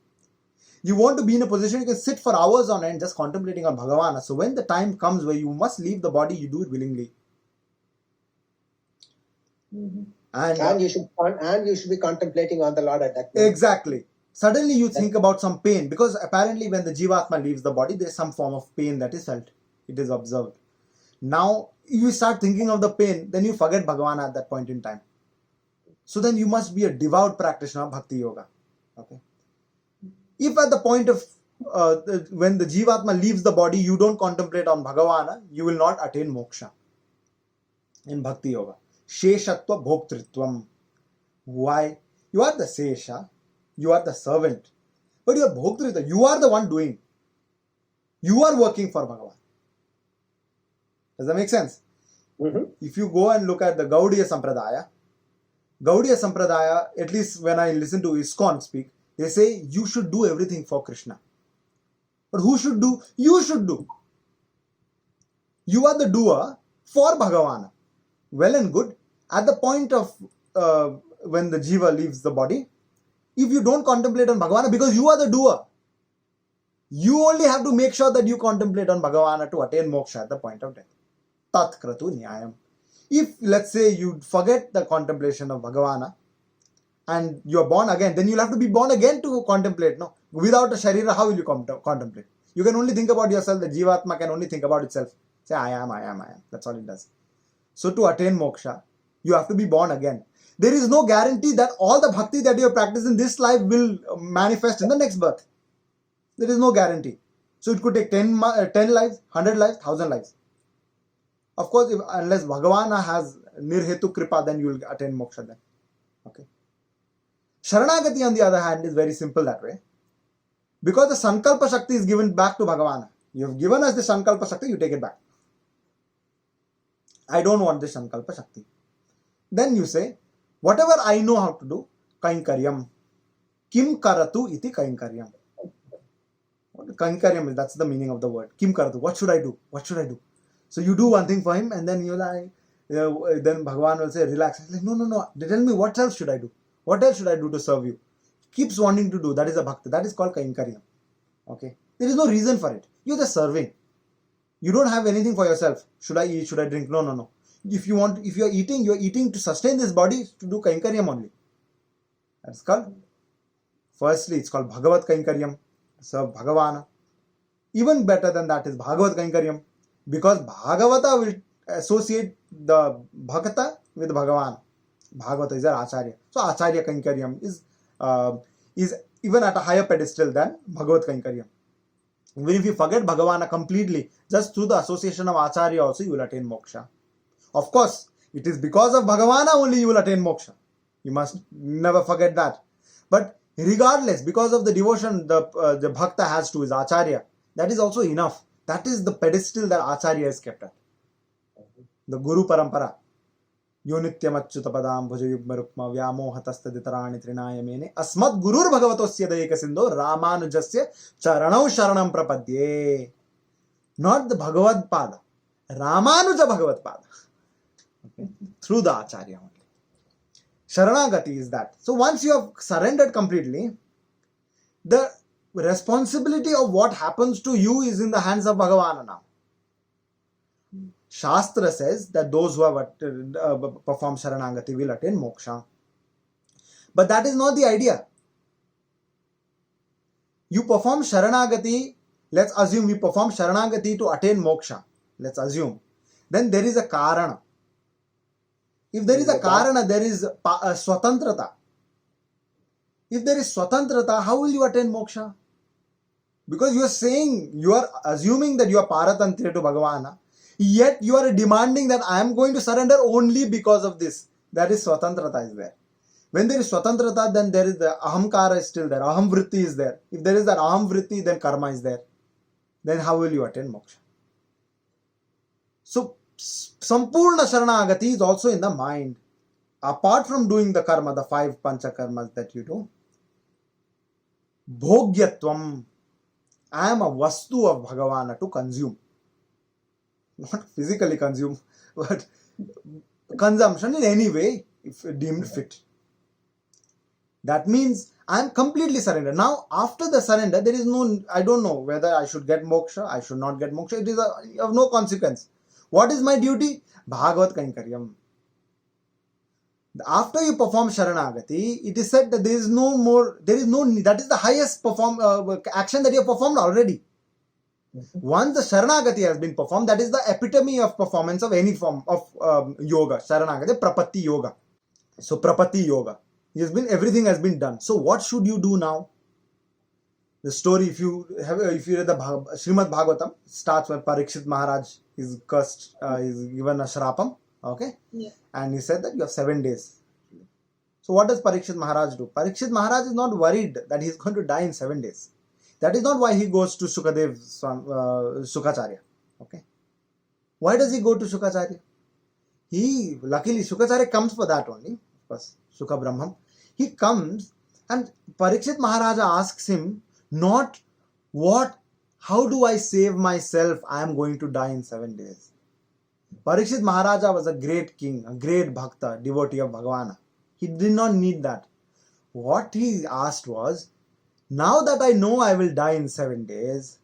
You want to be in a position you can sit for hours on end just contemplating on Bhagavan. So when the time comes where you must leave the body, you do it willingly.
And you should be contemplating on the Lord at that moment.
Exactly. Suddenly you think about some pain, because apparently when the Jivatma leaves the body, there is some form of pain that is felt. It is observed. Now you start thinking of the pain, then you forget Bhagavan at that point in time. So then you must be a devout practitioner of Bhakti Yoga. Okay. If at the point of when the Jivatma leaves the body, you don't contemplate on Bhagavan, you will not attain moksha in Bhakti Yoga. Sheshatva bhoktritvam. Why? You are the Sesha, you are the servant, but you are bhoktritva. You are the one doing. You are working for Bhagavan. Does that make sense? If you go and look at the Gaudiya Sampradaya, at least when I listen to ISKCON speak, they say you should do everything for Krishna. But who should do? You should do. You are the doer for Bhagavan. Well and good. At the point of when the Jiva leaves the body, if you don't contemplate on Bhagavan, because you are the doer, you only have to make sure that you contemplate on Bhagavan to attain moksha at the point of death. Tat kratu nyayam. If, let's say, you forget the contemplation of Bhagavan and you are born again, then you'll have to be born again to contemplate. No, without a sharira, how will you contemplate? You can only think about yourself. The Jivatma can only think about itself. Say, I am. That's all it does. So to attain moksha, you have to be born again. There is no guarantee that all the bhakti that you have practiced in this life will manifest in the next birth. There is no guarantee. So it could take 10 lives, 100 lives, 1,000 lives. Of course, unless Bhagavan has nirhetu kripa, then you will attain moksha then. Okay. Sharanagati, on the other hand, is very simple that way. Because the Sankalpa Shakti is given back to Bhagavan. You have given us the Sankalpa Shakti, you take it back. I don't want this Sankalpa Shakti. Then you say, whatever I know how to do, kainkaryam. Kim karatu iti kainkaryam. What kainkaryam is, that's the meaning of the word. Kim karatu. What should I do? What should I do? So you do one thing for him, and then you're like, then Bhagavan will say, relax. He's like, no. Tell me, what else should I do? What else should I do to serve you? Keeps wanting to do. That is a bhakti. That is called kainkaryam. Okay. There is no reason for it. You're just serving. You don't have anything for yourself. Should I eat? Should I drink? No. If you are eating to sustain this body, to do kainkaryam only. That's called. Firstly, it's called Bhagavat Kainkaryam. Serve Bhagavana. Even better than that is Bhagavat Kainkaryam. Because Bhagavata will associate the Bhakata with Bhagavan. Bhagavata is our Acharya. So Acharya Kainkaryam is even at a higher pedestal than Bhagavat Kainkaryam. Even if you forget Bhagavana completely, just through the association of Acharya also you will attain moksha. Of course, it is because of Bhagavana only you will attain moksha. You must never forget that. But regardless, because of the devotion the Bhakta has to his Acharya, that is also enough. That is the pedestal that Acharya is kept at. The Guru Parampara. Yonityam achyuta padam bhuja yugma rukma vyamohatastaditarani trinayamene asmat gurur bhagavatosya dayeka sindo ramanujasya charanau sharanam prapadye. Not the Bhagavad Pada. Ramanuja Bhagavad Pada. Okay. Through the Acharya only. Sharanagati is that. So once you have surrendered completely, the responsibility of what happens to you is in the hands of Bhagavana now. Shastra says that those who have performed Sharanagati will attain moksha. But that is not the idea. You perform Sharanagati, let's assume we perform Sharanagati to attain moksha. Let's assume. Then there is a karana. If there is a karana, there is swatantrata. If there is swatantrata, how will you attain moksha? Because you are saying, you are assuming that you are paratantriya to Bhagavana, yet you are demanding that I am going to surrender only because of this. That is swatantrata is there. When there is swatantrata, then there is the ahamkara is still there. Aham vritti is there. If there is that aham vritti, then karma is there. Then how will you attain moksha? So, Sampurna Sharanagati is also in the mind. Apart from doing the karma, the 5 pancha karmas that you do, Bhogyatvam, I am a vastu of Bhagavana to consume. not physically consume, but consumption in any way if deemed fit. That means I am completely surrendered. Now, after the surrender, there is no, I don't know whether I should get moksha, I should not get moksha. It is of no consequence. What is my duty? Bhagavat Kainkaryam. After you perform Sharanagati, it is said that there is no more, there is no, that is the highest action that you have performed already. Once the Sharanagati has been performed, that is the epitome of performance of any form of yoga. Sharanagati, Prapatti Yoga. So Prapatti Yoga. Everything has been done. So what should you do now? The story, if you read the Srimad Bhagavatam, starts when Parikshit Maharaj is cursed, is given a shrapam, okay?
Yeah.
And he said that you have 7 days. So what does Parikshit Maharaj do? Parikshit Maharaj is not worried that he is going to die in 7 days. That is not why he goes to Sukadev, Sukacharya, okay? Why does he go to Sukacharya? Luckily, Sukacharya comes for that only, of course, Sukha Brahman. He comes and Parikshit Maharaja asks him, not how do I save myself? I am going to die in 7 days. Parikshit Maharaja was a great king, a great bhakta, devotee of Bhagavana. He did not need that. What he asked was, now that I know I will die in 7 days,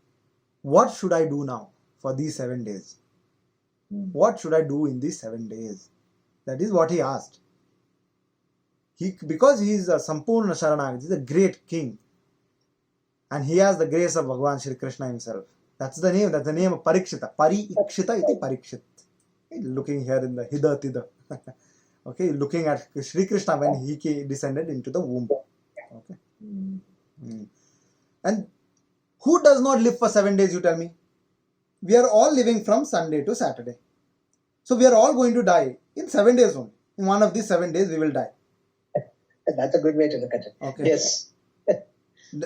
what should I do now for these 7 days? What should I do in these 7 days? That is what he asked. Because he is a Sampurna Sharanagati, he is a great king. And he has the grace of Bhagavan Shri Krishna himself. That's the name of Parikshita. Parikshita iti Parikshit. Looking here in the Hida Tida. Okay, looking at Shri Krishna when he descended into the womb. Okay. And who does not live for 7 days, you tell me? We are all living from Sunday to Saturday. So we are all going to die in 7 days only. In one of these 7 days we will die.
That's a good way to look at it.
Okay.
Yes.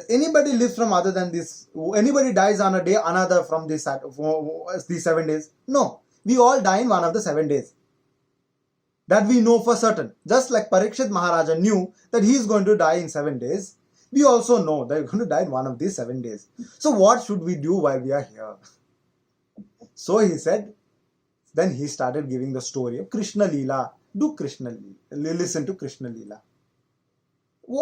Anybody lives from other than this? Anybody dies on a day another from these 7 days? No. We all die in one of the 7 days. That we know for certain. Just like Parikshit Maharaja knew that he is going to die in 7 days, we also know that we are going to die in one of these 7 days. So what should we do while we are here? So he said, then he started giving the story of Krishna Leela. Do Krishna Leela. Listen to Krishna Leela.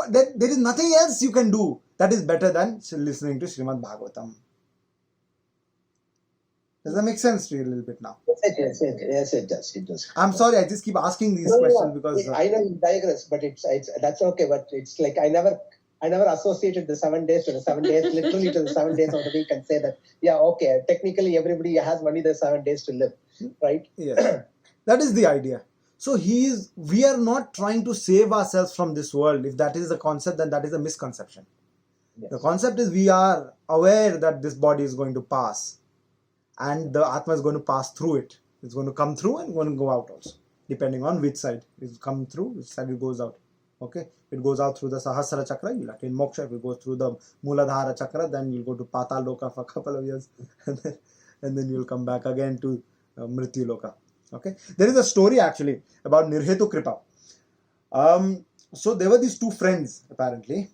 There is nothing else you can do that is better than listening to Srimad Bhagavatam. Does that make sense to you a little bit now?
Yes, it does.
I'm sorry, I just keep asking these questions because
I know you digress, but it's that's okay. But it's like I never associated the 7 days to the 7 days, literally to the 7 days of the week, and say that okay, technically everybody has only the 7 days to live, right?
Yes, that is the idea. So we are not trying to save ourselves from this world. If that is the concept, then that is a misconception. Yes. The concept is we are aware that this body is going to pass and the Atma is going to pass through it. It's going to come through and going to go out also, depending on which side it comes through, which side it goes out. Okay, if it goes out through the Sahasrara Chakra, you'll attain moksha. If it goes through the Muladhara Chakra, then you'll go to Patal Loka for a couple of years and then you'll come back again to Mrityu Loka. Okay, there is a story actually about Nirhetu Kripa. So there were these two friends apparently,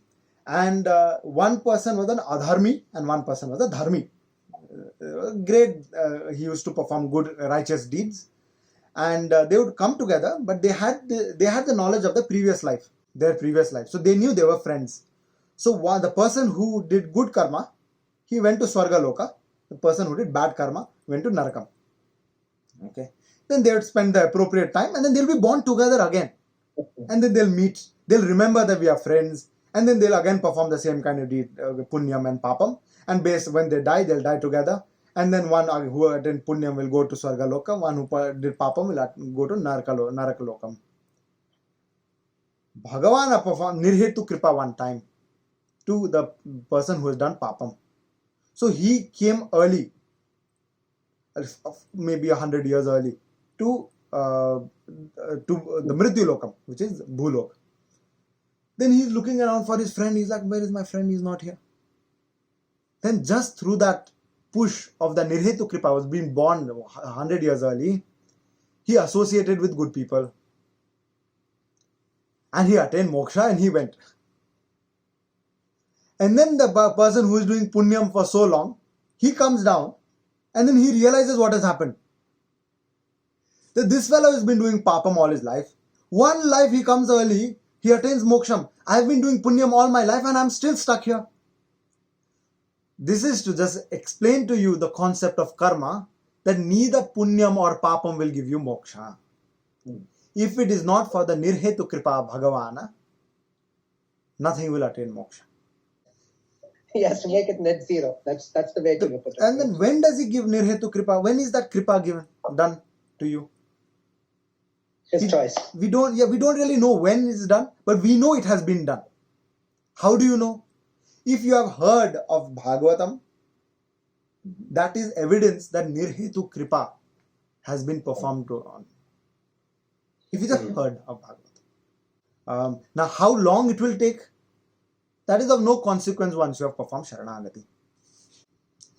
and one person was an adharmi and one person was a dharmi. He used to perform good righteous deeds, and they would come together, but they had the knowledge of their previous life, so they knew they were friends. So the person who did good karma, he went to Swarga Loka. The person who did bad karma went to Narakam. Okay. Then they would spend the appropriate time and then they'll be born together again. And then they'll meet. They'll remember that we are friends. And then they'll again perform the same kind of deed, punyam and papam. And when they die, they'll die together. And then one who did punyam will go to Swarga Lokam. One who did papam will go to Naraka Lokam. Bhagavan performed Nirhetu Kripa one time to the person who has done papam. So he came early, maybe 100 years early, to the Mrityu Lokam, which is Bhulok. Then he's looking around for his friend. He's like, where is my friend? He's not here. Then just through that push of the Nirhetu Kripa, was being born 100 years early, he associated with good people. And he attained moksha and he went. And then the person who is doing punyam for so long, he comes down and then he realizes what has happened. that this fellow has been doing papam all his life. One life he comes early, he attains moksham. I've been doing punyam all my life and I'm still stuck here. This is to just explain to you the concept of karma, that neither punyam or papam will give you moksha. If it is not for the nirhetu kripa bhagavana, nothing will attain moksha.
He has to make it net zero. That's the way to look at it.
And then when does he give nirhetu kripa? When is that kripa given, done to you?
His choice.
We don't really know when it's done, but we know it has been done. How do you know? If you have heard of Bhagavatam, that is evidence that nirhetu kripa has been performed on. If you just heard of Bhagavatam. Now, how long it will take? That is of no consequence once you have performed Sharanagati.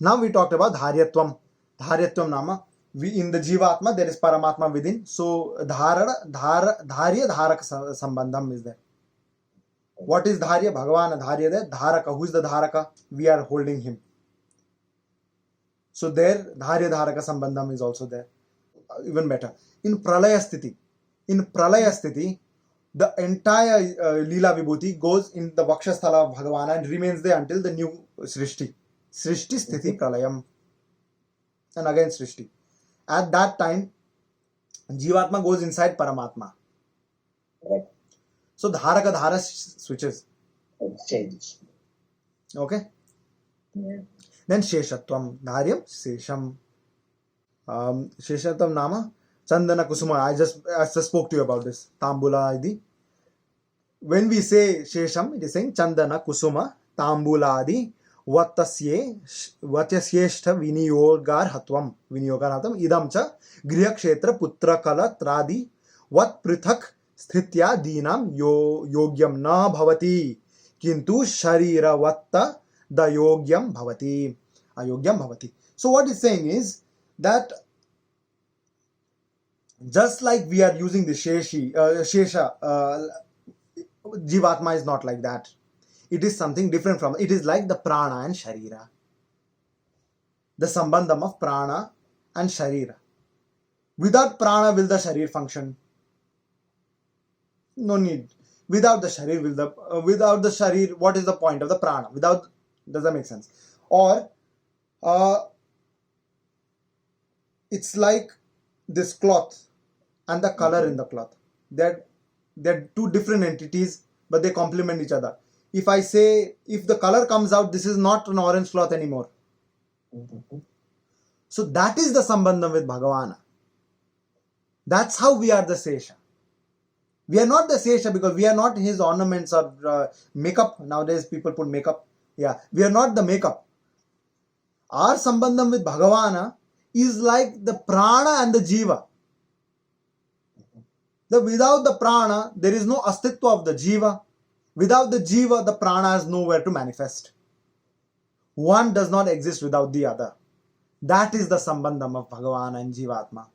Now we talked about Dharyatvam. Dharyatvam nama. In the Jivatma, there is Paramatma within. So, Dharya Dharaka Sambandham is there. What is Dharya? Bhagavana Dharya there. Dharaka. Who is the Dharaka? We are holding him. So, there, Dharya Dharaka Sambandham is also there. Even better. In Pralaya Sthiti, the entire Leela Vibhuti goes in the Vakshasthala of Bhagavana and remains there until the new Srishti. Srishti Sthiti Pralayam. And again Srishti. At that time, Jivatma goes inside Paramatma.
Right.
So Dharaka Dhara switches.
It changes.
Okay?
Yeah.
Then Sheshatvam. Dharyam Shesham. Sheshatvam Nama. Chandana Kusuma. I just spoke to you about this. Tambula Adi. When we say Shesham, it is saying Chandana Kusuma Tambula Adi. Vatyashyeshtha Viniyogarhatvam idam cha grihakshetra putrakala tradi vat prithak sthitya dinam yogyam na bhavati kintu sharira vatta da yogyam bhavati ayogyam bhavati. So what it's saying is that just like we are using the Shesha, Jivatma is not like that. It is something different from it. Is like the prana and sharira. The sambandham of prana and sharira. Without prana will the sharir function? No need. Without the sharir without the sharir, what is the point of the prana? Without, does that make sense? Or it's like this cloth and the color in the cloth. They're two different entities, but they complement each other. If I say, if the color comes out, this is not an orange cloth anymore. So that is the sambandham with Bhagavana. That's how we are the Sesha. We are not the Sesha because we are not his ornaments or makeup. Nowadays people put makeup. Yeah, we are not the makeup. Our sambandham with Bhagavana is like the prana and the jiva. Without the prana, there is no astitva of the jiva. Without the jiva, the prana has nowhere to manifest. One does not exist without the other. That is the sambandham of Bhagavana and Jivatma.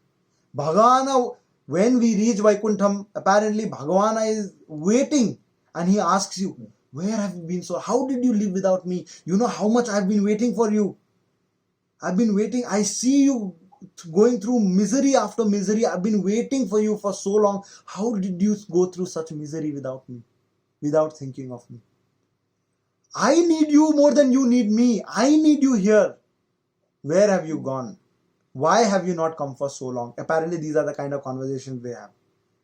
Bhagavana, when we reach Vaikuntham, apparently Bhagavana is waiting and he asks you, where have you been so? How did you live without me? You know how much I've been waiting for you. I've been waiting. I see you going through misery after misery. I've been waiting for you for so long. How did you go through such misery without me? Without thinking of me. I need you more than you need me. I need you here. Where have you gone? Why have you not come for so long? Apparently these are the kind of conversations they have.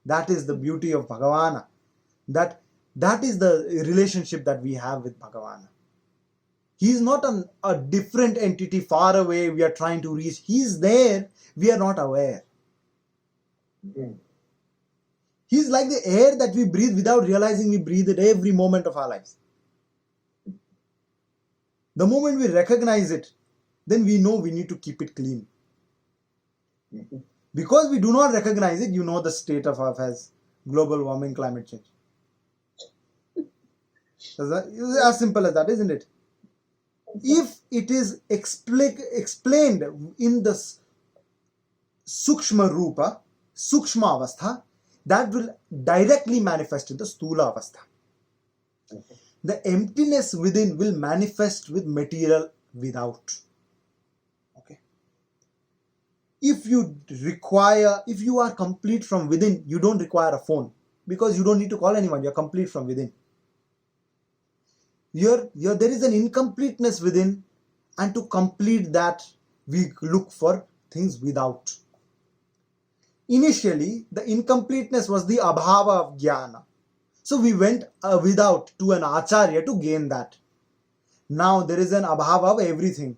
That is the beauty of Bhagavana. That is the relationship that we have with Bhagavana. He is not a different entity far away we are trying to reach. He is there. We are not aware. He is like the air that we breathe without realizing we breathe it every moment of our lives. The moment we recognize it, then we know we need to keep it clean. Because we do not recognize it, you know the state of affairs, global warming, climate change. It's as simple as that, isn't it? If it is explained in the Sukshma Rupa, Sukshma Avastha, that will directly manifest in the Stula Avastha. The emptiness within will manifest with material without. Okay. if you are complete from within, you don't require a phone, because you don't need to call anyone. You're complete from within. There is an incompleteness within, and to complete that, we look for things without. Initially, the incompleteness was the abhava of jnana. So we went without to an acharya to gain that. Now there is an abhava of everything.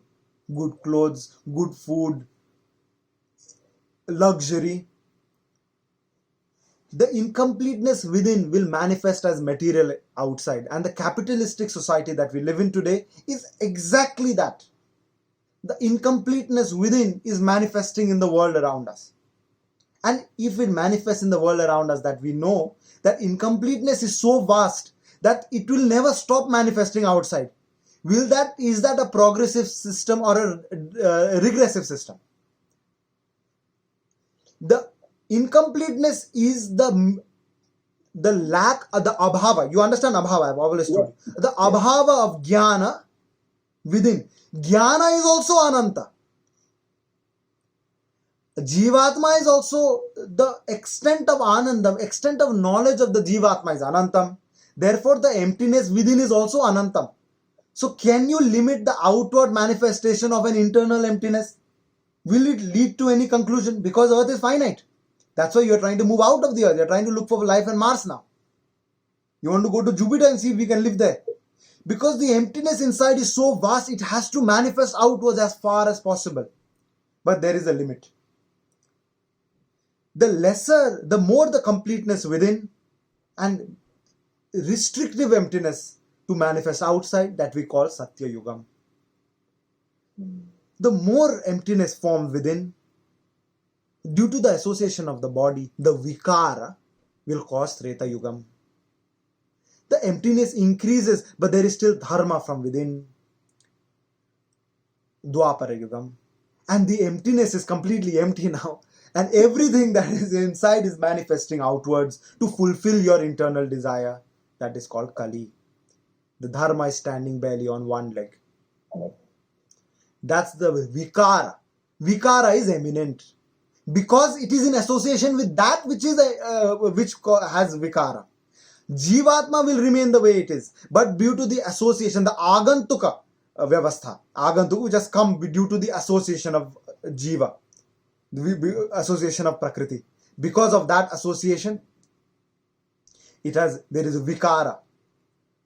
Good clothes, good food, luxury. The incompleteness within will manifest as material outside. And the capitalistic society that we live in today is exactly that. The incompleteness within is manifesting in the world around us. And if it manifests in the world around us, that we know that incompleteness is so vast that it will never stop manifesting outside. Is that a progressive system or a regressive system? The incompleteness is the lack of the abhava. You understand abhava? I've always told you. The abhava of jnana within. Jnana is also ananta. Jivatma is also the extent of anandam, extent of knowledge of the Jivatma is anantam. Therefore, the emptiness within is also anantam. So, can you limit the outward manifestation of an internal emptiness? Will it lead to any conclusion? Because Earth is finite. That's why you're trying to move out of the Earth. You're trying to look for life on Mars now. You want to go to Jupiter and see if we can live there. Because the emptiness inside is so vast, it has to manifest outwards as far as possible. But there is a limit. The more the completeness within, and restrictive emptiness to manifest outside, that we call Satya Yugam. The more emptiness formed within, due to the association of the body, the vikara will cause Treta Yugam. The emptiness increases, but there is still dharma from within, Dwapara Yugam. And the emptiness is completely empty now. And everything that is inside is manifesting outwards to fulfill your internal desire. That is called Kali. The dharma is standing barely on one leg. That's the vikara. Vikara is eminent because it is in association with that which has vikara. Jivatma will remain the way it is, but due to the association, the agantuka vyavastha, agantuka which has come due to the association of jiva, the association of prakriti. Because of that association, there is a vikara.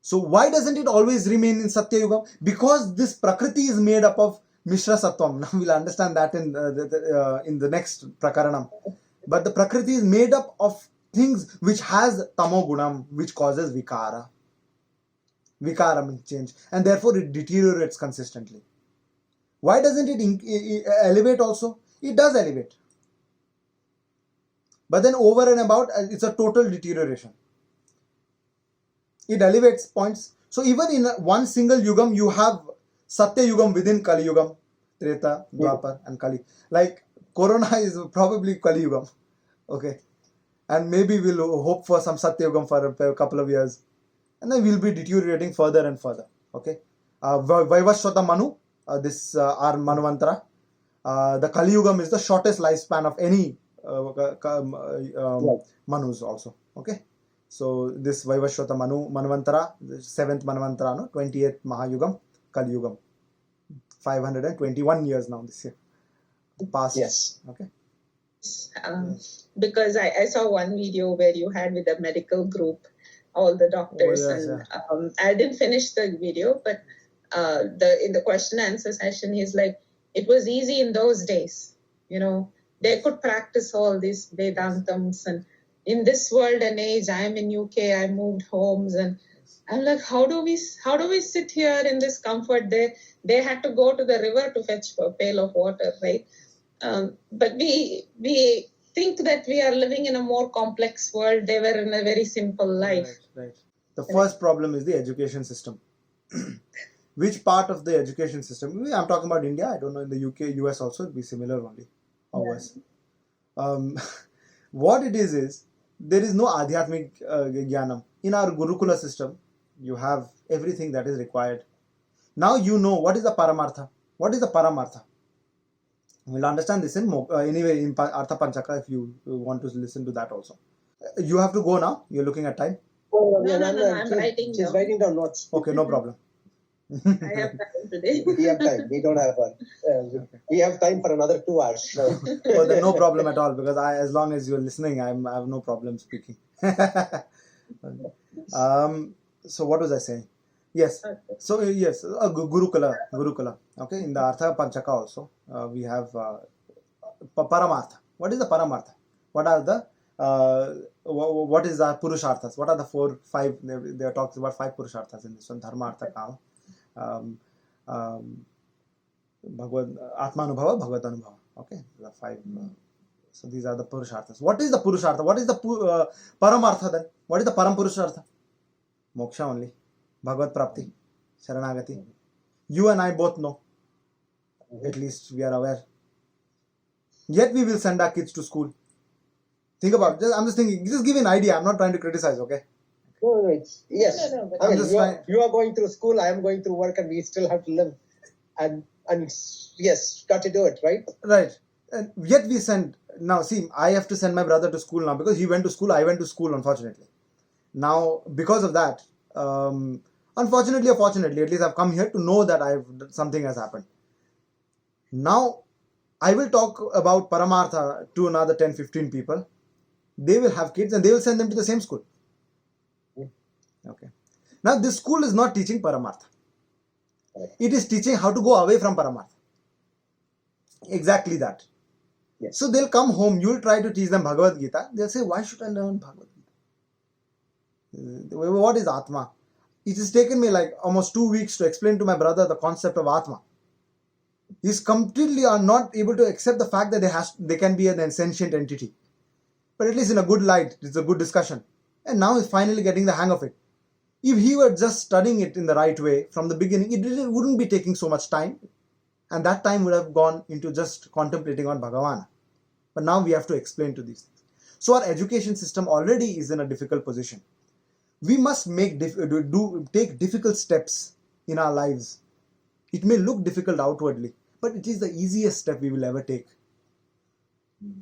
So why doesn't it always remain in Satya Yuga? Because this prakriti is made up of Mishra Sattvam. Now we'll understand that in the next prakaranam. But the prakriti is made up of things which has tamogunam, which causes vikara. Vikara means change, and therefore it deteriorates consistently. Why doesn't it elevate also? It does elevate. But then over and about, it's a total deterioration. It elevates points. So even in one single yugam, you have Satya Yugam within Kali Yugam, Treta, Dwapar, and Kali. Like Corona is probably Kali Yugam. Okay. And maybe we'll hope for some Satya Yugam for a couple of years. And then we'll be deteriorating further and further. Okay. Vaivashvata Manu, our Manvantara. The Kali Yugam is the shortest lifespan of any Manus also. Okay. So this Vaivashvata Manvantara, the 7th Manvantara, no? 28th Mahayugam, Kali Yugam. 521 years now this year. Past.
Yes.
Okay.
Because I saw one video where you had with a medical group, all the doctors, I didn't finish the video, but in the question and answer session, he's like, it was easy in those days, they could practice all these Vedantams, and in this world and age, I'm in UK, I moved homes, and I'm like, how do we sit here in this comfort? They had to go to the river to fetch a pail of water, right? But we think that we are living in a more complex world. They were in a very simple life.
Right. The first problem is the education system. Which part of the education system? I'm talking about India. I don't know, in the UK, US also, it'll be similar only. Or worse. What it is there is no Adhyatmic Jnanam. In our Gurukula system, you have everything that is required. Now you know what is the Paramartha. What is the Paramartha? We'll understand this in anyway in Artha Panchaka if you want to listen to that also. You have to go now. You're looking at time.
Oh,
No, I'm writing
She's
down.
writing down notes.
Okay, no problem.
I have time today.
We have time. We don't have one. We have time for another 2 hours. No.
Oh, then no problem at all because as long as you're listening, I have no problem speaking. So what was I saying? Yes.
Okay.
So yes, Gurukula. Okay, in the Artha Panchaka also we have Paramartha. What is the Paramartha? What are the what is the Purusharthas? What are the 5? They are talking about 5 Purusharthas in this one. Dharma, Artha, Kama, Bhagavad Atmanubhava, Bhagavad Anubhava. Okay, the 5. So these are the Purusharthas. What is the Purushartha? What is the Paramartha then? What is the Param Purushartha? Moksha only. Bhagavad Prapti, Sharanagati. You and I both know. At least we are aware. Yet we will send our kids to school. Think about it. I'm just thinking, just give an idea. I'm not trying to criticize, okay?
No, it's yes.
No, but
I mean,
just
you are going through school. I am going through work, and we still have to live. And yes, got to do it, right?
Right. And yet we send. Now, see, I have to send my brother to school now because he went to school. I went to school, unfortunately. Now, because of that, unfortunately or fortunately, at least I've come here to know that something has happened. Now, I will talk about Paramartha to another 10-15 people. They will have kids and they will send them to the same school. Okay. Now, this school is not teaching Paramartha. It is teaching how to go away from Paramartha. Exactly that.
Yes.
So they'll come home, you'll try to teach them Bhagavad Gita. They'll say, why should I learn Bhagavad Gita? What is Atma? It has taken me like almost 2 weeks to explain to my brother the concept of Atma. He's completely not able to accept the fact that they can be an sentient entity. But at least in a good light, it's a good discussion. And now he's finally getting the hang of it. If he were just studying it in the right way from the beginning, it really wouldn't be taking so much time. And that time would have gone into just contemplating on Bhagavan. But now we have to explain to these things. So our education system already is in a difficult position. We must take difficult steps in our lives. It may look difficult outwardly, but it is the easiest step we will ever take.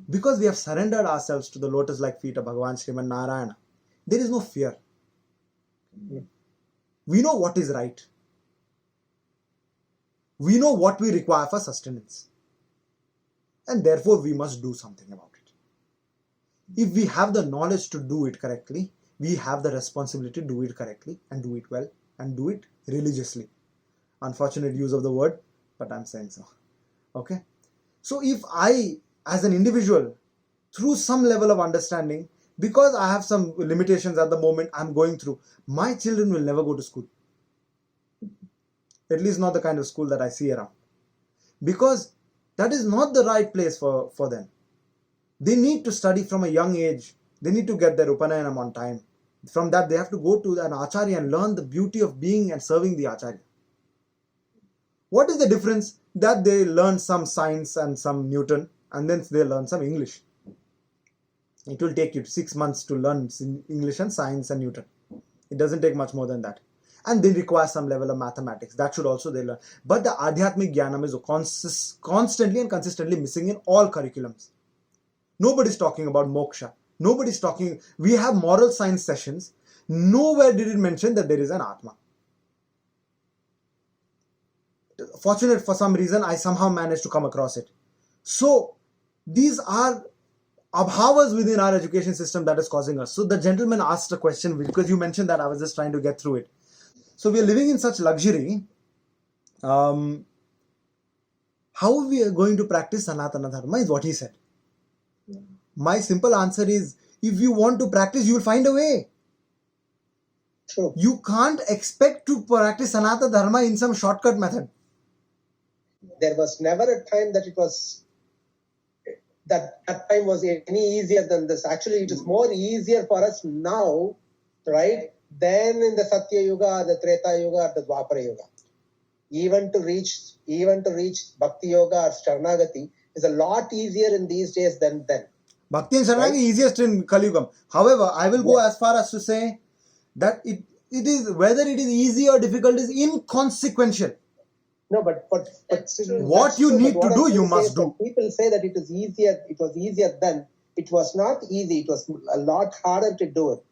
Because we have surrendered ourselves to the lotus-like feet of Bhagavan Sriman Narayana, there is no fear. We know what is right. We know what we require for sustenance. And therefore we must do something about it. If we have the knowledge to do it correctly, we have the responsibility to do it correctly and do it well and do it religiously. Unfortunate use of the word, but I'm saying so. Okay? So if I, as an individual, through some level of understanding, because I have some limitations at the moment I'm going through, my children will never go to school. At least not the kind of school that I see around. Because that is not the right place for them. They need to study from a young age. They need to get their Upanayanam on time. From that, they have to go to an Acharya and learn the beauty of being and serving the Acharya. What is the difference? That they learn some science and some Newton and then they learn some English. It will take you 6 months to learn English and science and Newton. It doesn't take much more than that. And they require some level of mathematics. That should also they learn. But the Adhyatmic Jnanam is constantly and consistently missing in all curriculums. Nobody's talking about moksha. Nobody's talking. We have moral science sessions. Nowhere did it mention that there is an Atma. Fortunate for some reason, I somehow managed to come across it. So, these are abhavas within our education system that is causing us. So, the gentleman asked a question because you mentioned that I was just trying to get through it. So, we are living in such luxury. How we are going to practice Sanatana Dharma is what he said.
Yeah.
My simple answer is, if you want to practice, you will find a way.
True.
You can't expect to practice Sanatana Dharma in some shortcut method.
There was never a time that it was that time was any easier than this. Actually, it is more easier for us now, right, than in the Satya Yuga, the Treta Yuga, or the Dwapara Yuga. Even to reach Bhakti Yoga or Sharanagati is a lot easier in these days than then.
Bhakti and Sharanagati is easiest in Kali Yugam. However, I will go as far as to say that it is, whether it is easy or difficult is inconsequential.
No, but
That's true.
What
that's
you
true,
need
but what
to
I'm
do, you
trying to say
must
is that
do.
people say that it is easier. It was easier then. It was not easy. It was a lot harder to do it.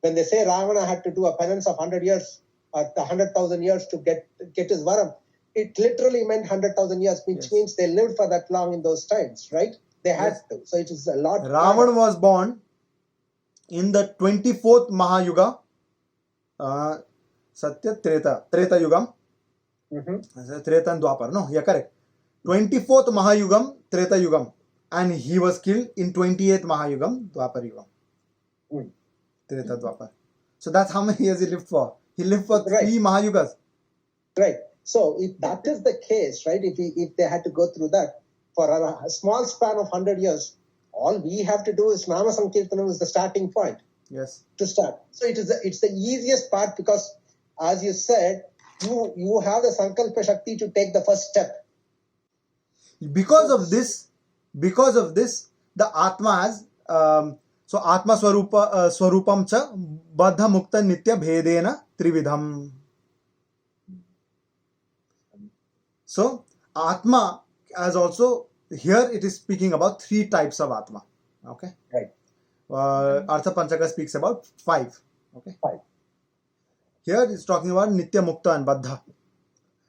When they say Ravana had to do a penance of 100 years or 100,000 years to get his varam, it literally meant 100,000 years, which
Yes.
means they lived for that long in those times, right? They had
Yes.
to. So it is a lot.
Ravan was born in the 24th Mahayuga, Satya Treta Yugam,
Mm-hmm.
Treta and Dwapar. No, yeah, correct. 24th Mahayugam, Treta Yugam, and he was killed in 28th Mahayugam, Dwapar Yugam.
Mm.
Treta Dwapar. So that's how many years he lived for. He lived for
Right.
3 Mahayugas.
Right. So if that is the case, right, if they had to go through that for a small span of 100 years, all we have to do is Nama Sankirtanam is the starting point
Yes.
to start. So it's the easiest part because, as you said, you have the Sankalpa Shakti to take the first step.
Because of this, the Atma has so Atma Swarupam cha Baddha Mukta Nitya Bhedena Trividham. So Atma as also here it is speaking about 3 types of Atma. Okay.
Right.
Artha Panchaka speaks about 5. Okay.
5.
Here it's talking about Nitya Mukta and Baddha.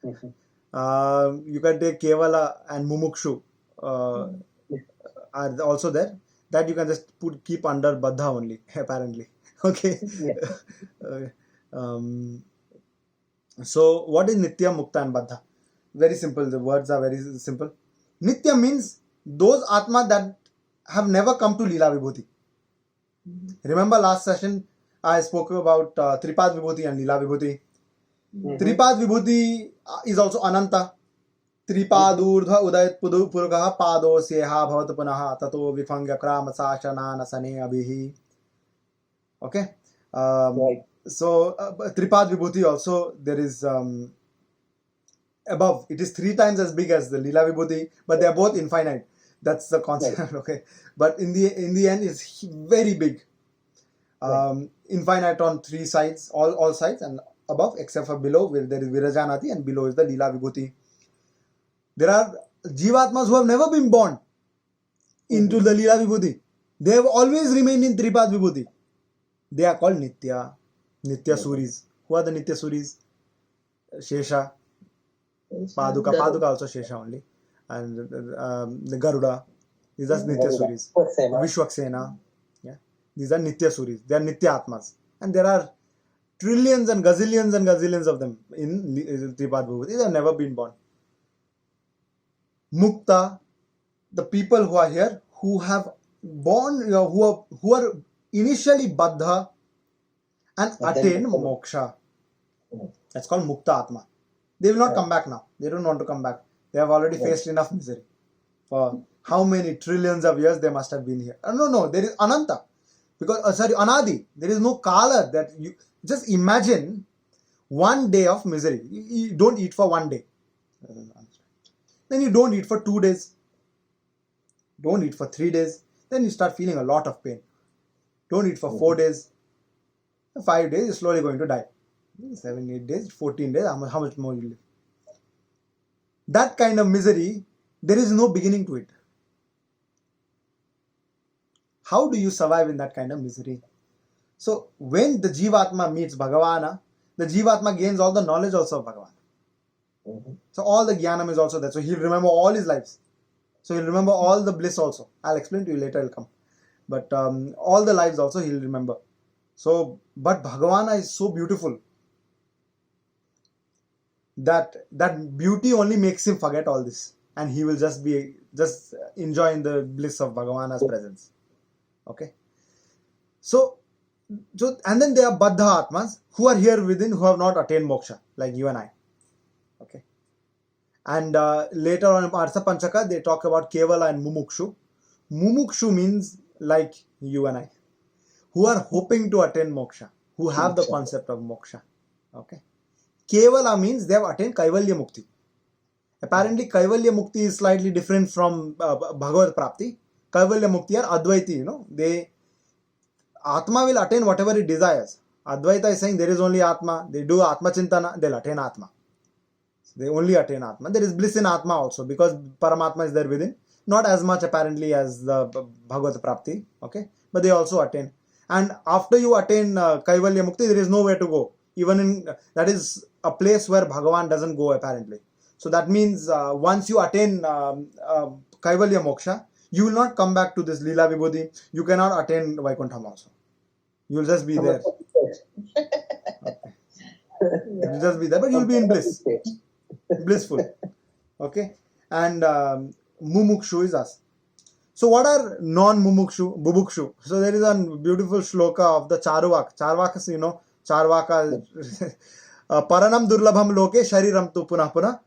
Mm-hmm.
You can take Kevala and Mumukshu are also there. That you can just keep under Baddha only, apparently. Okay.
Yeah.
So what is Nitya, Mukta and Baddha? Very simple. The words are very simple. Nitya means those Atma that have never come to Leela Vibhuti. Remember last session I spoke about Tripad Vibhuti and Leela Vibhuti.
Mhm.
Tripad Vibhuti is also Ananta. Tripad urdhva udayat purgaha pado seha bhavat punaha tato vifangya krama sashana nasane abhihi. Okay.
Right.
So Tripad Vibhuti also there is above. It is 3 times as big as the Leela Vibhuti, but they are both infinite. That's the concept.
Right.
Okay. But in the end, it's very big. Infinite on 3 sides, all sides, and above except for below where there is Virajanati and below is the Leela Vibhuti. There are Jivatmas who have never been born into the Leela Vibhuti. They have always remained in Tripad Vibhuti. They are called Nitya Suris. Who are the Nitya Suris? Shesha, Paduka also Shesha only, and the Garuda. These are Nitya Suris. Vishwaksena. Yeah, these are Nitya Suris. They are Nitya Atmas, and there are trillions and gazillions of them in Tripad Vibhuti. They have never been born. Mukta, the people who are here, who have born, who are initially Baddha and attain moksha. That's called Mukta Atma. They will not come back now. They don't want to come back. They have already faced enough misery. For how many trillions of years they must have been here. No, there is Ananta. Because, Anadi. There is no Kala that you just imagine 1 day of misery. You don't eat for 1 day. Then you don't eat for 2 days. Don't eat for 3 days. Then you start feeling a lot of pain. Don't eat for 4 days. 5 days, you're slowly going to die. 7, 8 days, 14 days, how much more you live? That kind of misery, there is no beginning to it. How do you survive in that kind of misery? So, when the Jivatma meets Bhagavana, the Jivatma gains all the knowledge also of Bhagavan. So, all the Jnanam is also there. So, he'll remember all his lives. So, he'll remember all the bliss also. I'll explain to you later, I'll come. But all the lives also he'll remember. So, but Bhagavana is so beautiful that beauty only makes him forget all this. And he will just enjoying the bliss of Bhagavana's presence. Okay. So and then there are Baddha Atmas who are here within, who have not attained moksha, like you and I. Okay. And later on in Artha Panchaka, they talk about Kevala and Mumukshu. Mumukshu means like you and I, who are hoping to attain moksha, who have the concept of moksha. Okay. Kevala means they have attained Kaivalya Mukti. Apparently, Kaivalya Mukti is slightly different from Bhagavad Prapti. Kaivalya Mukti are Advaiti, Atma will attain whatever it desires. Advaita is saying there is only Atma. They do Atma Chintana, they'll attain Atma. They only attain Atman. There is bliss in Atma also because Paramatma is there within. Not as much apparently as the Bhagavad Prapti, okay? But they also attain. And after you attain Kaivalya Mukti, there is nowhere to go. Even in, that is a place where Bhagavan doesn't go apparently. So that means once you attain Kaivalya Moksha, you will not come back to this Leela Vibhuti. You cannot attain Vaikuntham also. You will just be there. You will just be there, but you will be in bliss. Blissful. Okay? And Mumukshu is us. So what are non-Mumukshu? Bubukshu. So there is a beautiful shloka of the Charvaka. Charvaka, you know, Charvaka. Paranam durlabham loke shariram tu punah punah.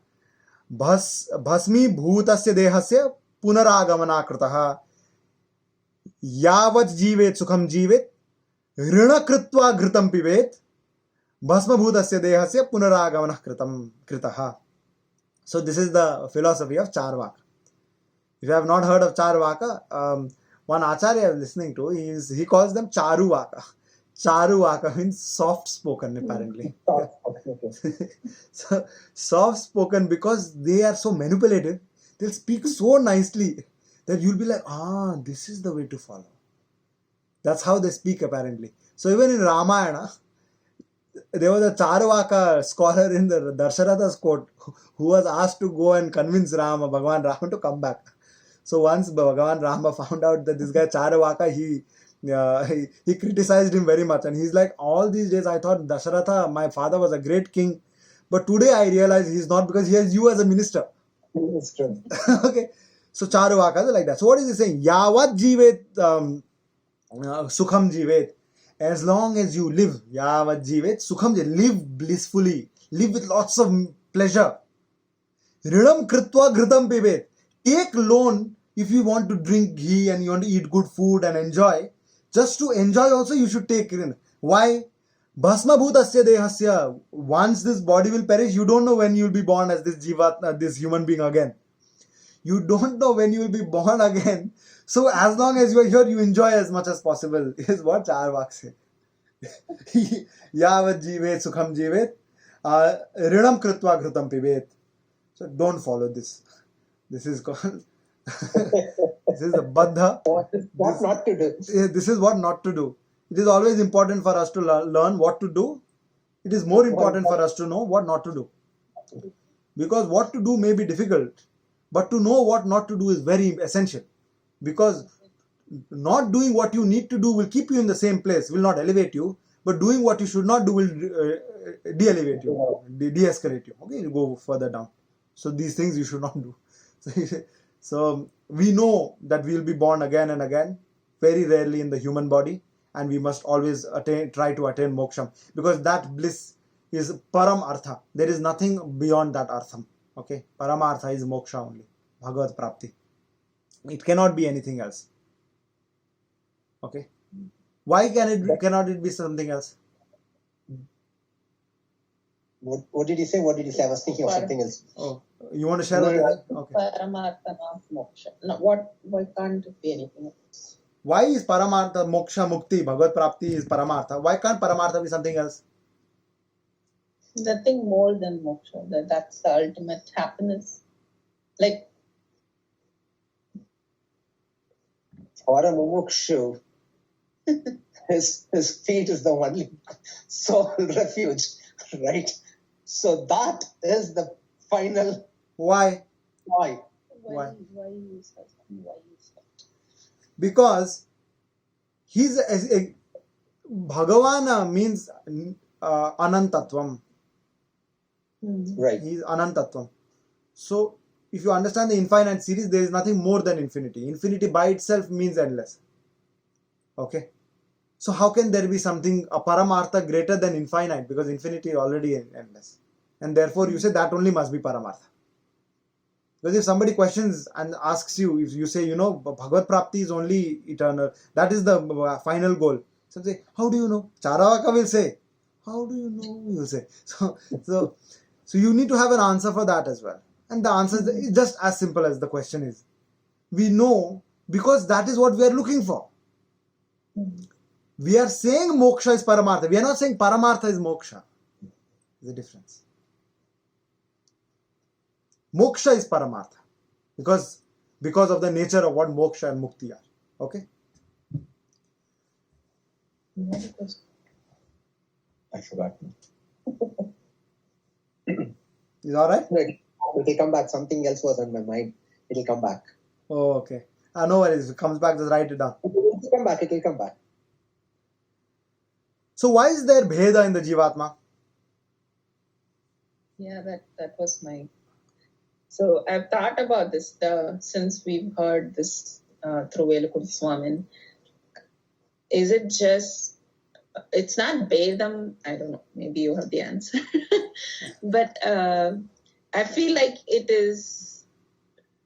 Bhasmi bhutasya dehasya punaragamana kritaha. Yavat jivet sukham jivet. Rina kritva ghritam pivet. Bhasma bhutasya dehasya punaragamana kritaha. So this is the philosophy of Charvaka. If you have not heard of Charvaka, one Acharya I was listening to, he calls them Charuvaka. Charuvaka means soft spoken apparently. So soft spoken because they are so manipulative. They'll speak so nicely that you'll be like, this is the way to follow. That's how they speak apparently. So even in Ramayana, there was a Charvaka scholar in the Darsharatha's court who was asked to go and convince Bhagavan Rama to come back. So once Bhagavan Rama found out that this guy Charvaka, he criticized him very much. And he's like, all these days I thought Dasharatha, my father, was a great king. But today I realize he's not because he has you as a minister. Okay. So Charvaka is like that. So what is he saying? Yavat jivet sukham jivet. As long as you live, yavat jivet sukham jivet, live blissfully, live with lots of pleasure. Rinam kritva ghritam pivet. Take loan if you want to drink ghee and you want to eat good food and enjoy. Just to enjoy also you should take in. Why? Bhasma bhutasya dehasya. Once this body will perish, you don't know when you will be born as this jiva, this human being again. You don't know when you will be born again. So as long as you are here, you enjoy as much as possible. Is what Charvaka say. Yavat jivet sukham jivet. Rinam kritva ghritam pivet. So don't follow this. This is called this is the Baddha.
What not to do.
This is what not to do. It is always important for us to learn what to do. It is more important for us to know what not to do. Because what to do may be difficult, but to know what not to do is very essential. Because not doing what you need to do will keep you in the same place, will not elevate you, but doing what you should not do will de-elevate you, de-escalate you. Okay, you go further down. So these things you should not do. So we know that we will be born again and again, very rarely in the human body, and we must always try to attain moksham, because that bliss is param artha. There is nothing beyond that artham. Okay, paramartha is moksha only, Bhagavad Prapti. It cannot be anything else. Okay, why cannot it be something else?
What did he say? What did he say? I was thinking of something else.
Oh, you want to share?
No,
Okay.
Paramartha of moksha. No, why can't it be anything else?
Why is Paramartha Moksha Mukti? Bhagavad Prapti is Paramartha. Why can't Paramartha be something else?
Nothing more than moksha. That's the ultimate happiness. Like,
For a mumukshu, his feet is the only sole refuge, right? So that is the final
Why?
why.
Why?
Why use that? Why use that?
Because he's Bhagavan means Anantatvam.
Right.
He is Anantatvam. So if you understand the infinite series, there is nothing more than infinity. Infinity by itself means endless. Okay. So how can there be something, a Paramartha greater than infinite? Because infinity is already endless. And therefore you say that only must be Paramartha. Because if somebody questions and asks you, if you say, Bhagavad Prapti is only eternal, that is the final goal. So say, how do you know? Charvaka will say, how do you know? He will say. So you need to have an answer for that as well. And the answer is just as simple as the question is. We know because that is what we are looking for. We are saying moksha is paramartha. We are not saying paramartha is moksha. There's a difference. Moksha is Paramartha. Because of the nature of what moksha and mukti are. Okay?
I forgot.
Is alright?
No, it'll come back. Something else was on my mind. It'll come back.
Oh, okay. No worries. If it comes back, just write it down.
It'll come back. It'll come back.
So why is there Bheda in the Jivatma?
Yeah, that was my. So I've thought about this since we've heard this through Velukuri Swamin. Is it just? It's not Vedam. I don't know. Maybe you have the answer. But I feel like it is.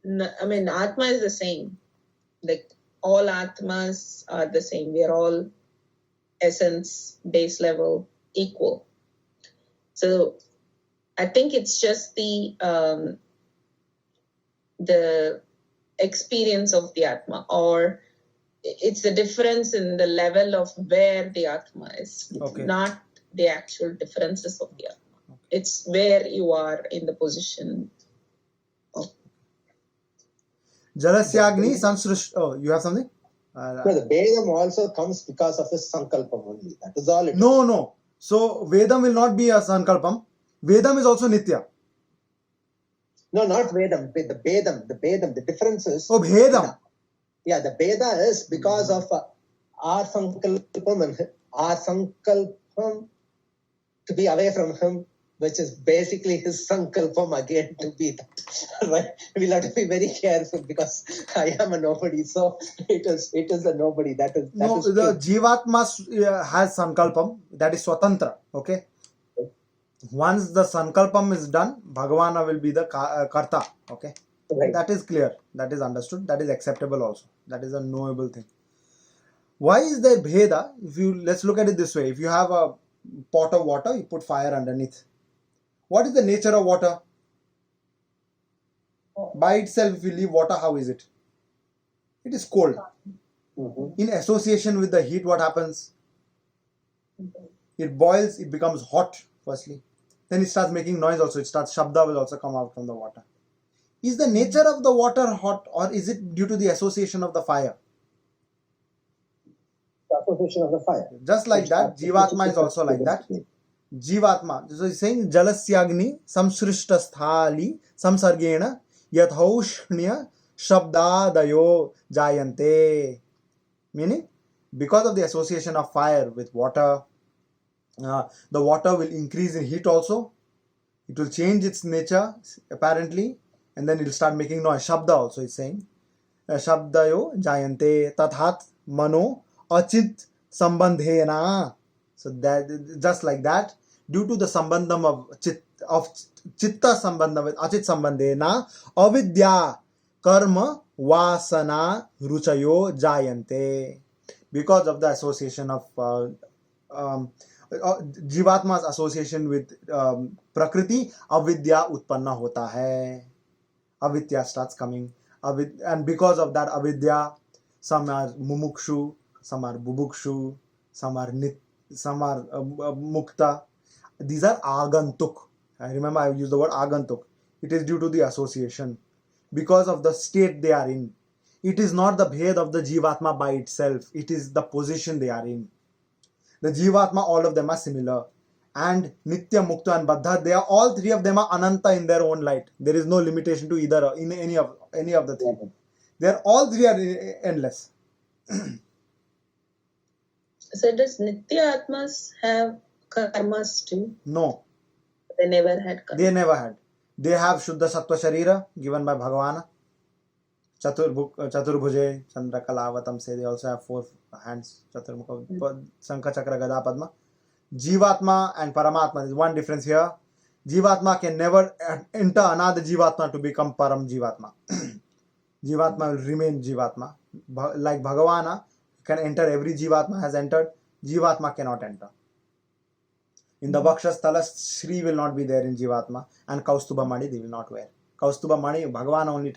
I mean, Atma is the same. Like all Atmas are the same. We are all essence, base level, equal. So I think it's just the experience of the Atma, or it's the difference in the level of where the Atma is,
Okay.
not the actual differences of the Atma. It's where you are in the position.
Jalasyagni Samsrush. Oh, you have something?
No, the Vedam also comes because of his Sankalpam only. That is all it is.
No. So Vedam will not be a Sankalpam. Vedam is also Nitya.
No, not Vedam. The Vedam. The difference is.
Oh, Bhedam.
Yeah, the Veda is because of our Sankalpam and our Sankalpam to be away from him, which is basically his Sankalpam again to be that. Right? We'll have to be very careful because I am a nobody. So it is a nobody. That is
No,
true.
the Jivatma has Sankalpam. That is Swatantra. Okay. Once the Sankalpam is done, Bhagavana will be the Karta. Okay.
Right.
That is clear. That is understood. That is acceptable also. That is a knowable thing. Why is there Bheda? Let's look at it this way. If you have a pot of water, you put fire underneath. What is the nature of water? By itself, if you leave water, how is it? It is cold.
Mhm.
In association with the heat, what happens? It boils, it becomes hot, firstly. Then it starts making noise also. Shabda will also come out from the water. Is the nature of the water hot, or is it due to the association of the fire?
The association of the fire.
Just like that, Jivatma is also like that. Jivatma. So he's saying Jalasyagni Samsrishta Sthali Samsargena Yathaushnya Shabdadayo Jayante. Meaning, because of the association of fire with water, the water will increase in heat also. It will change its nature apparently, and then it will start making noise. Shabda also is saying. Shabdayo Jayante Tathat Mano Achit Sambandhena. So that just like that, due to the sambandham of chitta sambandham with achit sambandhena, avidya karma vasana ruchayo jayante. Because of the association of Jivatma's association with Prakriti, avidya utpanna hota hai. Avidya starts coming. And because of that avidya, some are mumukshu, some are bubukshu, some are mukta. These are agantuk. I remember I used the word agantuk. It is due to the association. Because of the state they are in. It is not the bhed of the Jivatma by itself. It is the position they are in. The Jivatma, all of them are similar. And Nitya, Mukta and Baddha, they are all three of them are Ananta in their own light. There is no limitation to either in any of the three. They are all three are endless.
So does Nitya Atmas have karmas too?
No,
They never had karma.
they never had. They have Shuddha Sattva Sharira given by Bhagavana. Chaturbhuje, Chandra Kalavatam say they also have 4 hands. Chaturmukha, Sankha Chakra Gada Padma. Jivatma and Paramatma. There is one difference here. Jivatma can never enter another Jivatma to become Param Jivatma. Jivatma will remain Jivatma. Like Bhagavana can enter, every Jivatma has entered. Jivatma cannot enter. In the Bhaksha Sthala, Shri will not be there in Jivatma, and Kaustubha Mani they will not wear. Kaustubha Mani, Bhagavana only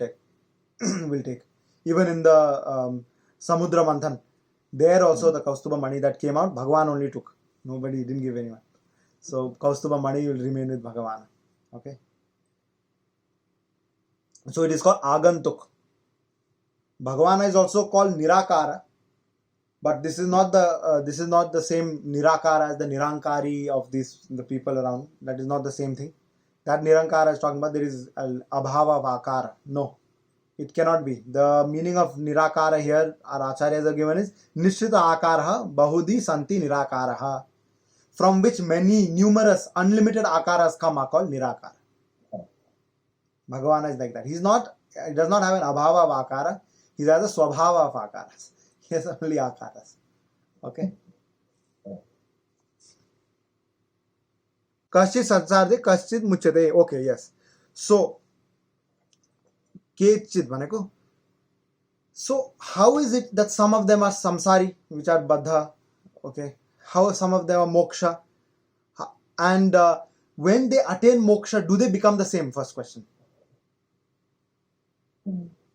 will take. Even in the Samudra Manthan, there also the Kaustubha Mani that came out, Bhagavan only took. Nobody didn't give anyone. So Kaustubha Mani will remain with Bhagavana. Okay. So it is called Agantuk. Bhagavana is also called Nirakara, but this is not the same Nirakara as the Nirankari of the people around. That is not the same thing. That Nirankara is talking about there is abhava of akara. No, it cannot be. The meaning of Nirakara here, our acharyas have given is Nishrita akaraha bahudi santi nirakaraha, from which many numerous unlimited akaras come are called Nirakara. Bhagavana is like that. He does not have an abhava of akara. He has a swabhava of akaras. He has only akaras. Okay. Kaschit sansarde, kaschit muchyate. Okay, yes. So, kechit maneko. So, how is it that some of them are samsari, which are baddha? Okay. How some of them are moksha? And when they attain moksha, do they become the same? First question.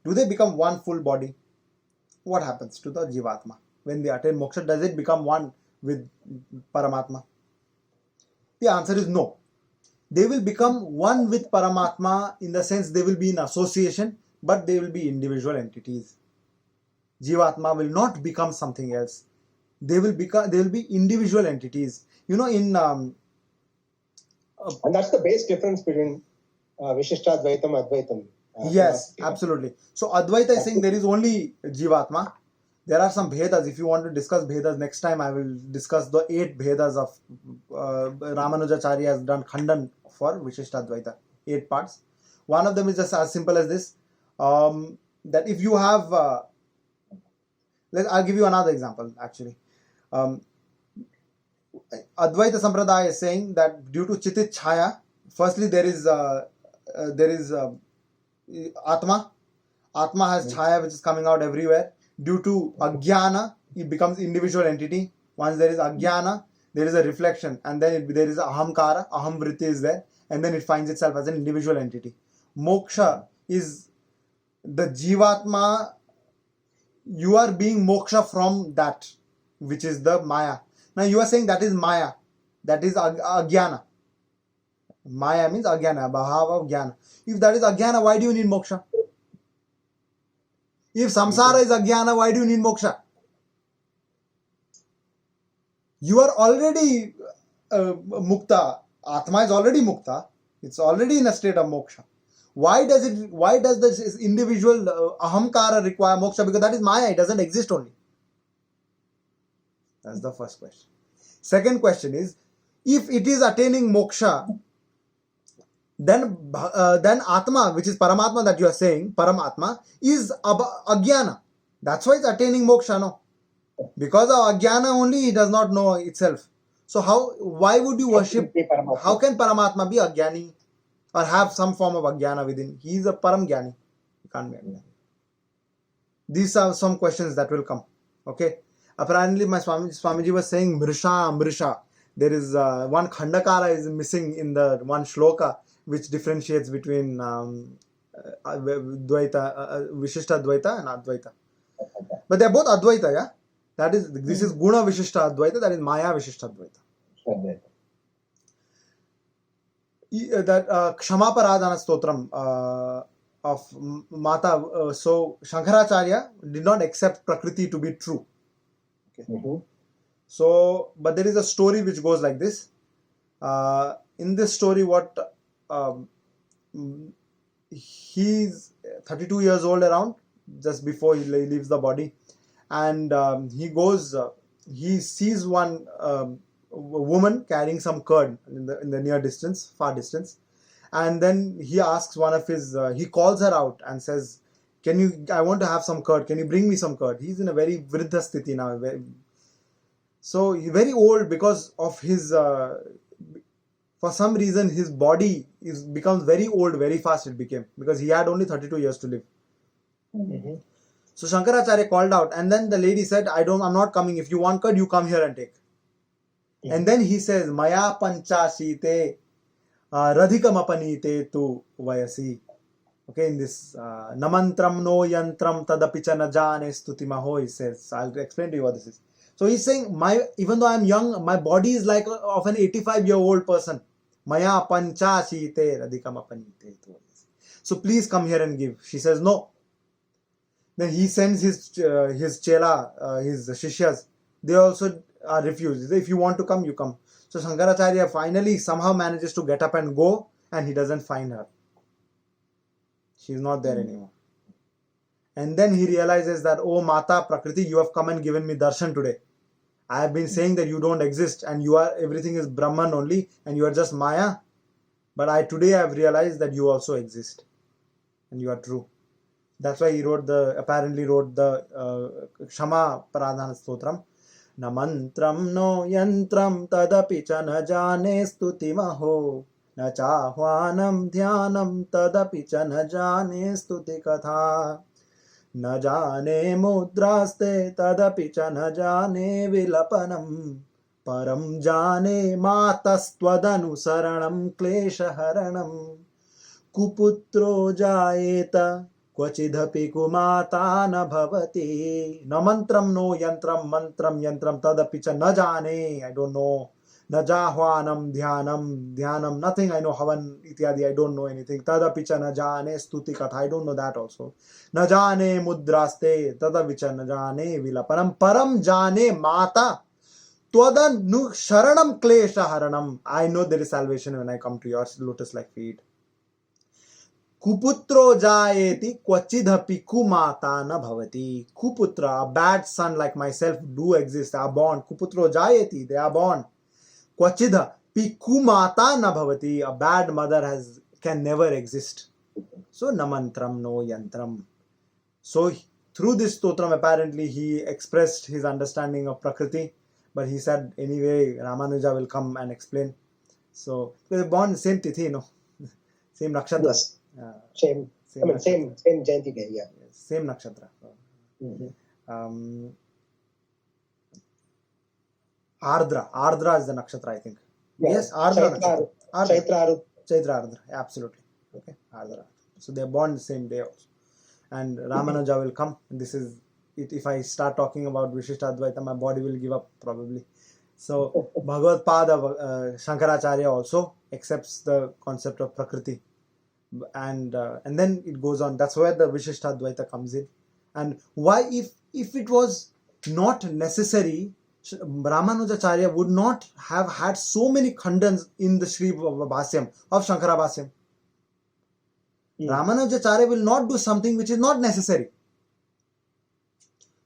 Do they become one full body? What happens to the Jivatma? When they attain moksha, does it become one with Paramatma? The answer is no. They will become one with Paramatma in the sense they will be in association, but they will be individual entities. Jivatma will not become something else. They will be individual entities. You know,
And that's the base difference between Vishishtadvaitam and Advaitam.
Yes, absolutely. So Advaita is saying there is only Jivatma. There are some Bhedas. If you want to discuss Bhedas next time, I will discuss the 8 Bhedas of Ramanujacharya has done Khandan for Vishishtadvaita. 8 parts. One of them is just as simple as this. That if you have, I'll give you another example actually. Advaita Sampradaya is saying that due to Chitit Chaya, firstly there is Atma. Atma has Chaya which is coming out everywhere. Due to Ajnana, it becomes individual entity. Once there is Ajnana, there is a reflection, and then there is Ahamkara, Ahamvritti is there, and then it finds itself as an individual entity. Moksha is the Jivatma. You are being moksha from that, which is the Maya. Now you are saying that is Maya, that is Ajnana. Maya means Ajnana, Bhava of Jnana. If that is Ajnana, why do you need moksha? If samsara is Ajnana, why do you need moksha? You are already mukta. Atma is already mukta. It's already in a state of moksha. Why does this individual ahamkara require moksha? Because that is Maya. It doesn't exist only. That's the first question. Second question is, if it is attaining moksha, then Atma, which is Paramatma that you are saying, Paramatma, is Ajnana. That's why it's attaining moksha, no? Because of Ajnana only, it does not know itself. So why would you worship? How can Paramatma be Ajnani or have some form of Ajnana within? He is a Param Jnani. He can't be Ajnani. These are some questions that will come. Okay. Apparently, my Swamiji was saying Mrisha. There is one Khandakara is missing in the one shloka, which differentiates between Dvaita, Vishishta Dvaita and Advaita. But they are both Advaita, yeah? This is Guna Vishishta Advaita, that is Maya Vishishta Advaita. That Kshamaparadhana Stotram of Mata, so Shankaracharya did not accept Prakriti to be true. Okay. So, but there is a story which goes like this. In this story, he's 32 years old around, just before he leaves the body, and he sees one woman carrying some curd in the far distance, and then he asks one of his, he calls her out and says, I want to have some curd, can you bring me some curd? He's in a very vriddha sthiti now, so he's very old because of his, for some reason his body becomes very old very fast, it became, because he had only 32 years to live.
Mm-hmm.
So Shankaracharya called out, and then the lady said, I'm not coming, if you want curd, you come here and take. Mm-hmm. And then he says, Maya panchashite radhikam apanite tu vayasi. Okay, in this namantram no yantram tadapicha na jane stutimaho, he says. I'll explain to you what this is. So he's saying, even though I'm young, my body is like of an 85-year-old person. Maya panchashite radhikam apanite tu vayasi. So please come here and give. She says no. Then he sends his chela, his shishyas. They also are refused. If you want to come, you come. So Shankaracharya finally somehow manages to get up and go, and he doesn't find her. She's not there anymore. And then he realizes that, oh Mata Prakriti, you have come and given me darshan today. I have been saying that you don't exist and you are, everything is Brahman only and you are just Maya. But today I have realized that you also exist and you are true. That's why he apparently wrote the Kshama Paradhana Stotram. Na mantram no yantram tadapi cha na jane stuti maho. Na chahwanam dhyanam tadapi cha na jane stuti katha. न जाने मुद्रास्ते तदपि च न जाने विलपनम परम जाने मातस्त्वदनुसरणम क्लेशहरणम कुपुत्रो जायेत क्वचिदपि कुमाता न भवति न मंत्रम नो यंत्रम मंत्रम यंत्रम तदपि च न जाने I don't know न जाह्वानम ध्यानम nothing I know havan ityadi I don't know anything tadapi cha न जाने स्तुति कथा I don't know that also न जाने मुद्रास्ते तदपि च न जाने विलपनम परम जाने माता त्वदनु शरणम क्लेश हरणम I know there is salvation when I come to your lotus like feet Kuputro jayeti kvachidhapi kumata na bhavati. Kuputra, a bad son like myself do exist, are born. Kuputro jayeti, they are born. Kvachidhapi kumata na bhavati, a bad mother can never exist. So namantram no yantram. So through this stotram apparently he expressed his understanding of Prakriti, but he said anyway Ramanuja will come and explain. So they were born same tithi, no? Same nakshatra.
Yes. Same Jayanti day, yeah.
Same nakshatra. Ardra is the nakshatra, I think.
Yeah.
Yes, Ardra nakshatra.
Chaitra
Ardra, absolutely. Okay, Ardra. So they are born the same day also. And Ramanuja will come. This is it. If I start talking about Vishishtadvaita, my body will give up probably. So Bhagavad Pada Shankaracharya also accepts the concept of Prakriti. And then it goes on. That's where the Vishishtadvaita comes in. And why, if it was not necessary, Ramanujacharya would not have had so many khandans in the Sri Bhasyam of Shankara Bhasyam. Ramanujacharya will not do something which is not necessary.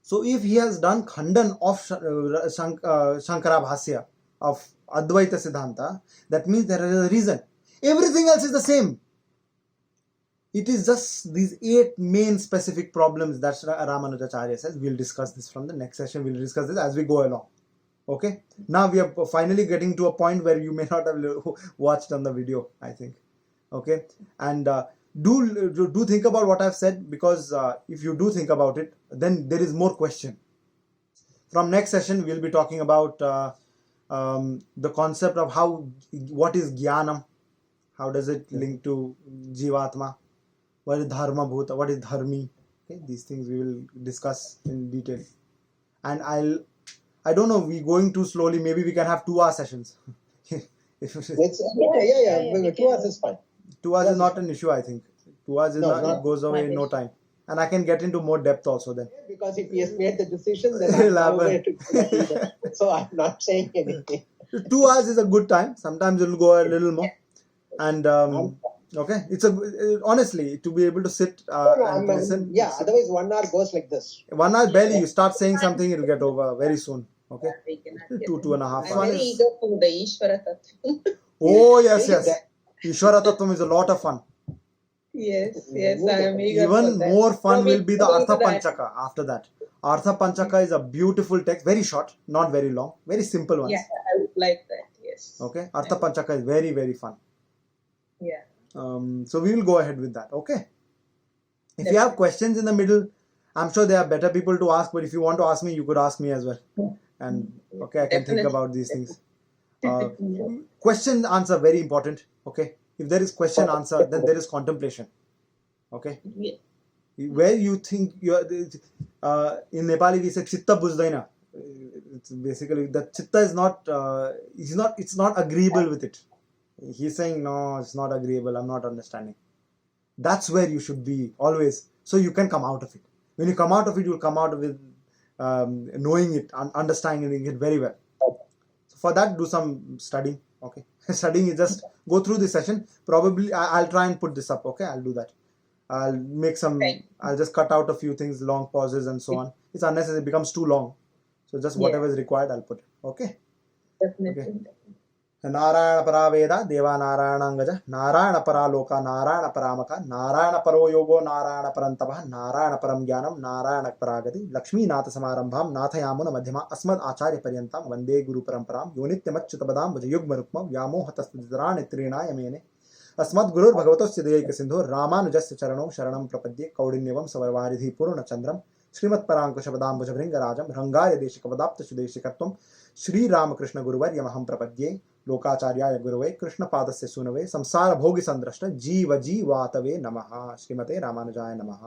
So if he has done khandan of Shankara Bhasya of Advaita Siddhanta, that means there is a reason. Everything else is the same. It is just these 8 main specific problems that Ramanujacharya says. We'll discuss this from the next session. We'll discuss this as we go along. Okay. Now we are finally getting to a point where you may not have watched on the video, I think. Okay. And do think about what I've said, because if you do think about it, then there is more question. From next session, we'll be talking about the concept of what is Jnanam, how does it link to Jivatma, what is Dharma Bhuta, what is Dharmi. Okay, these things we will discuss in detail. And I don't know, we're going too slowly. Maybe we can have 2-hour sessions.
2 hours is fine.
2 hours is not an issue, I think. 2 hours is it goes away in no time. And I can get into more depth also then.
Because if he has made the decision, then I'm no way to get either. So I'm not saying anything.
2 hours is a good time. Sometimes it will go a little more. And okay, it's honestly to be able to sit and listen.
Yeah, otherwise 1 hour goes like this.
1 hour barely. You start saying something, it will get over very soon. Okay, 2.5.
I'm very eager for the Ishvara Tattva.
Oh yes. Ishvara Tattvam is a lot of fun.
Yes, I am eager.
Even
for
more fun will be the Artha
that.
Panchaka after that. Artha Panchaka is a beautiful text, very short, not very long, very simple ones.
Yeah, I would like that. Yes.
Okay, Artha Panchaka is very, very fun.
Yeah.
So we will go ahead with that. Okay. If you have questions in the middle, I'm sure there are better people to ask. But if you want to ask me, you could ask me as well. And okay, I can think about these things. Question answer very important. Okay. If there is question answer, then there is contemplation. Okay.
Yeah.
Where you think you are, in Nepali we say chitta bujdaina. It's basically the chitta is not. It's not agreeable with it. He's saying no, it's not agreeable. I'm not understanding. That's where you should be always. So you can come out of it. When you come out of it, you'll come out with knowing it, understanding it very well. So for that, do some studying. Okay, studying is just go through this session. Probably I'll try and put this up. Okay, I'll do that. I'll make some.
Right.
I'll just cut out a few things, long pauses and so on. It's unnecessary. It becomes too long. So just whatever is required, I'll put it. Okay.
Definitely.
Narayan परा वेद देवा नारायणांगज नारायण परा लोका नारायण परामक नारायण परो योगो नारायण परंतपः नारायण परम ज्ञानम नारायण परागति लक्ष्मीनाथ समारंभाम नाथयामुन मध्यमा अस्मद आचार्य पर्यंताम वंदे गुरु परंपराम यो नित्यमच्युतपदां भज युग्म रुक्मं व्यामोहतस्तुतितराणि त्रिणाय मेने अस्मद् गुरुर्भगवतोस्य दयैक सिंधो रामानुजस्य चरणौ शरणं प्रपद्ये कौडिन्यवं सवरवारिधि पूर्णचन्द्रं श्रीमत्पराङ्कुशपदाम्बुजभृङ्गराजं रङ्गाय देशिकपदाप्तसुदेशिकत्वं श्रीरामकृष्ण गुरुवर्यमहं प्रपद्ये लोकाचार्याय गुरवे कृष्णपादस्य सूनवे संसार भोगि संद्रष्ट जीव जीवातवे नमः श्रीमते रामानुजाय नमः।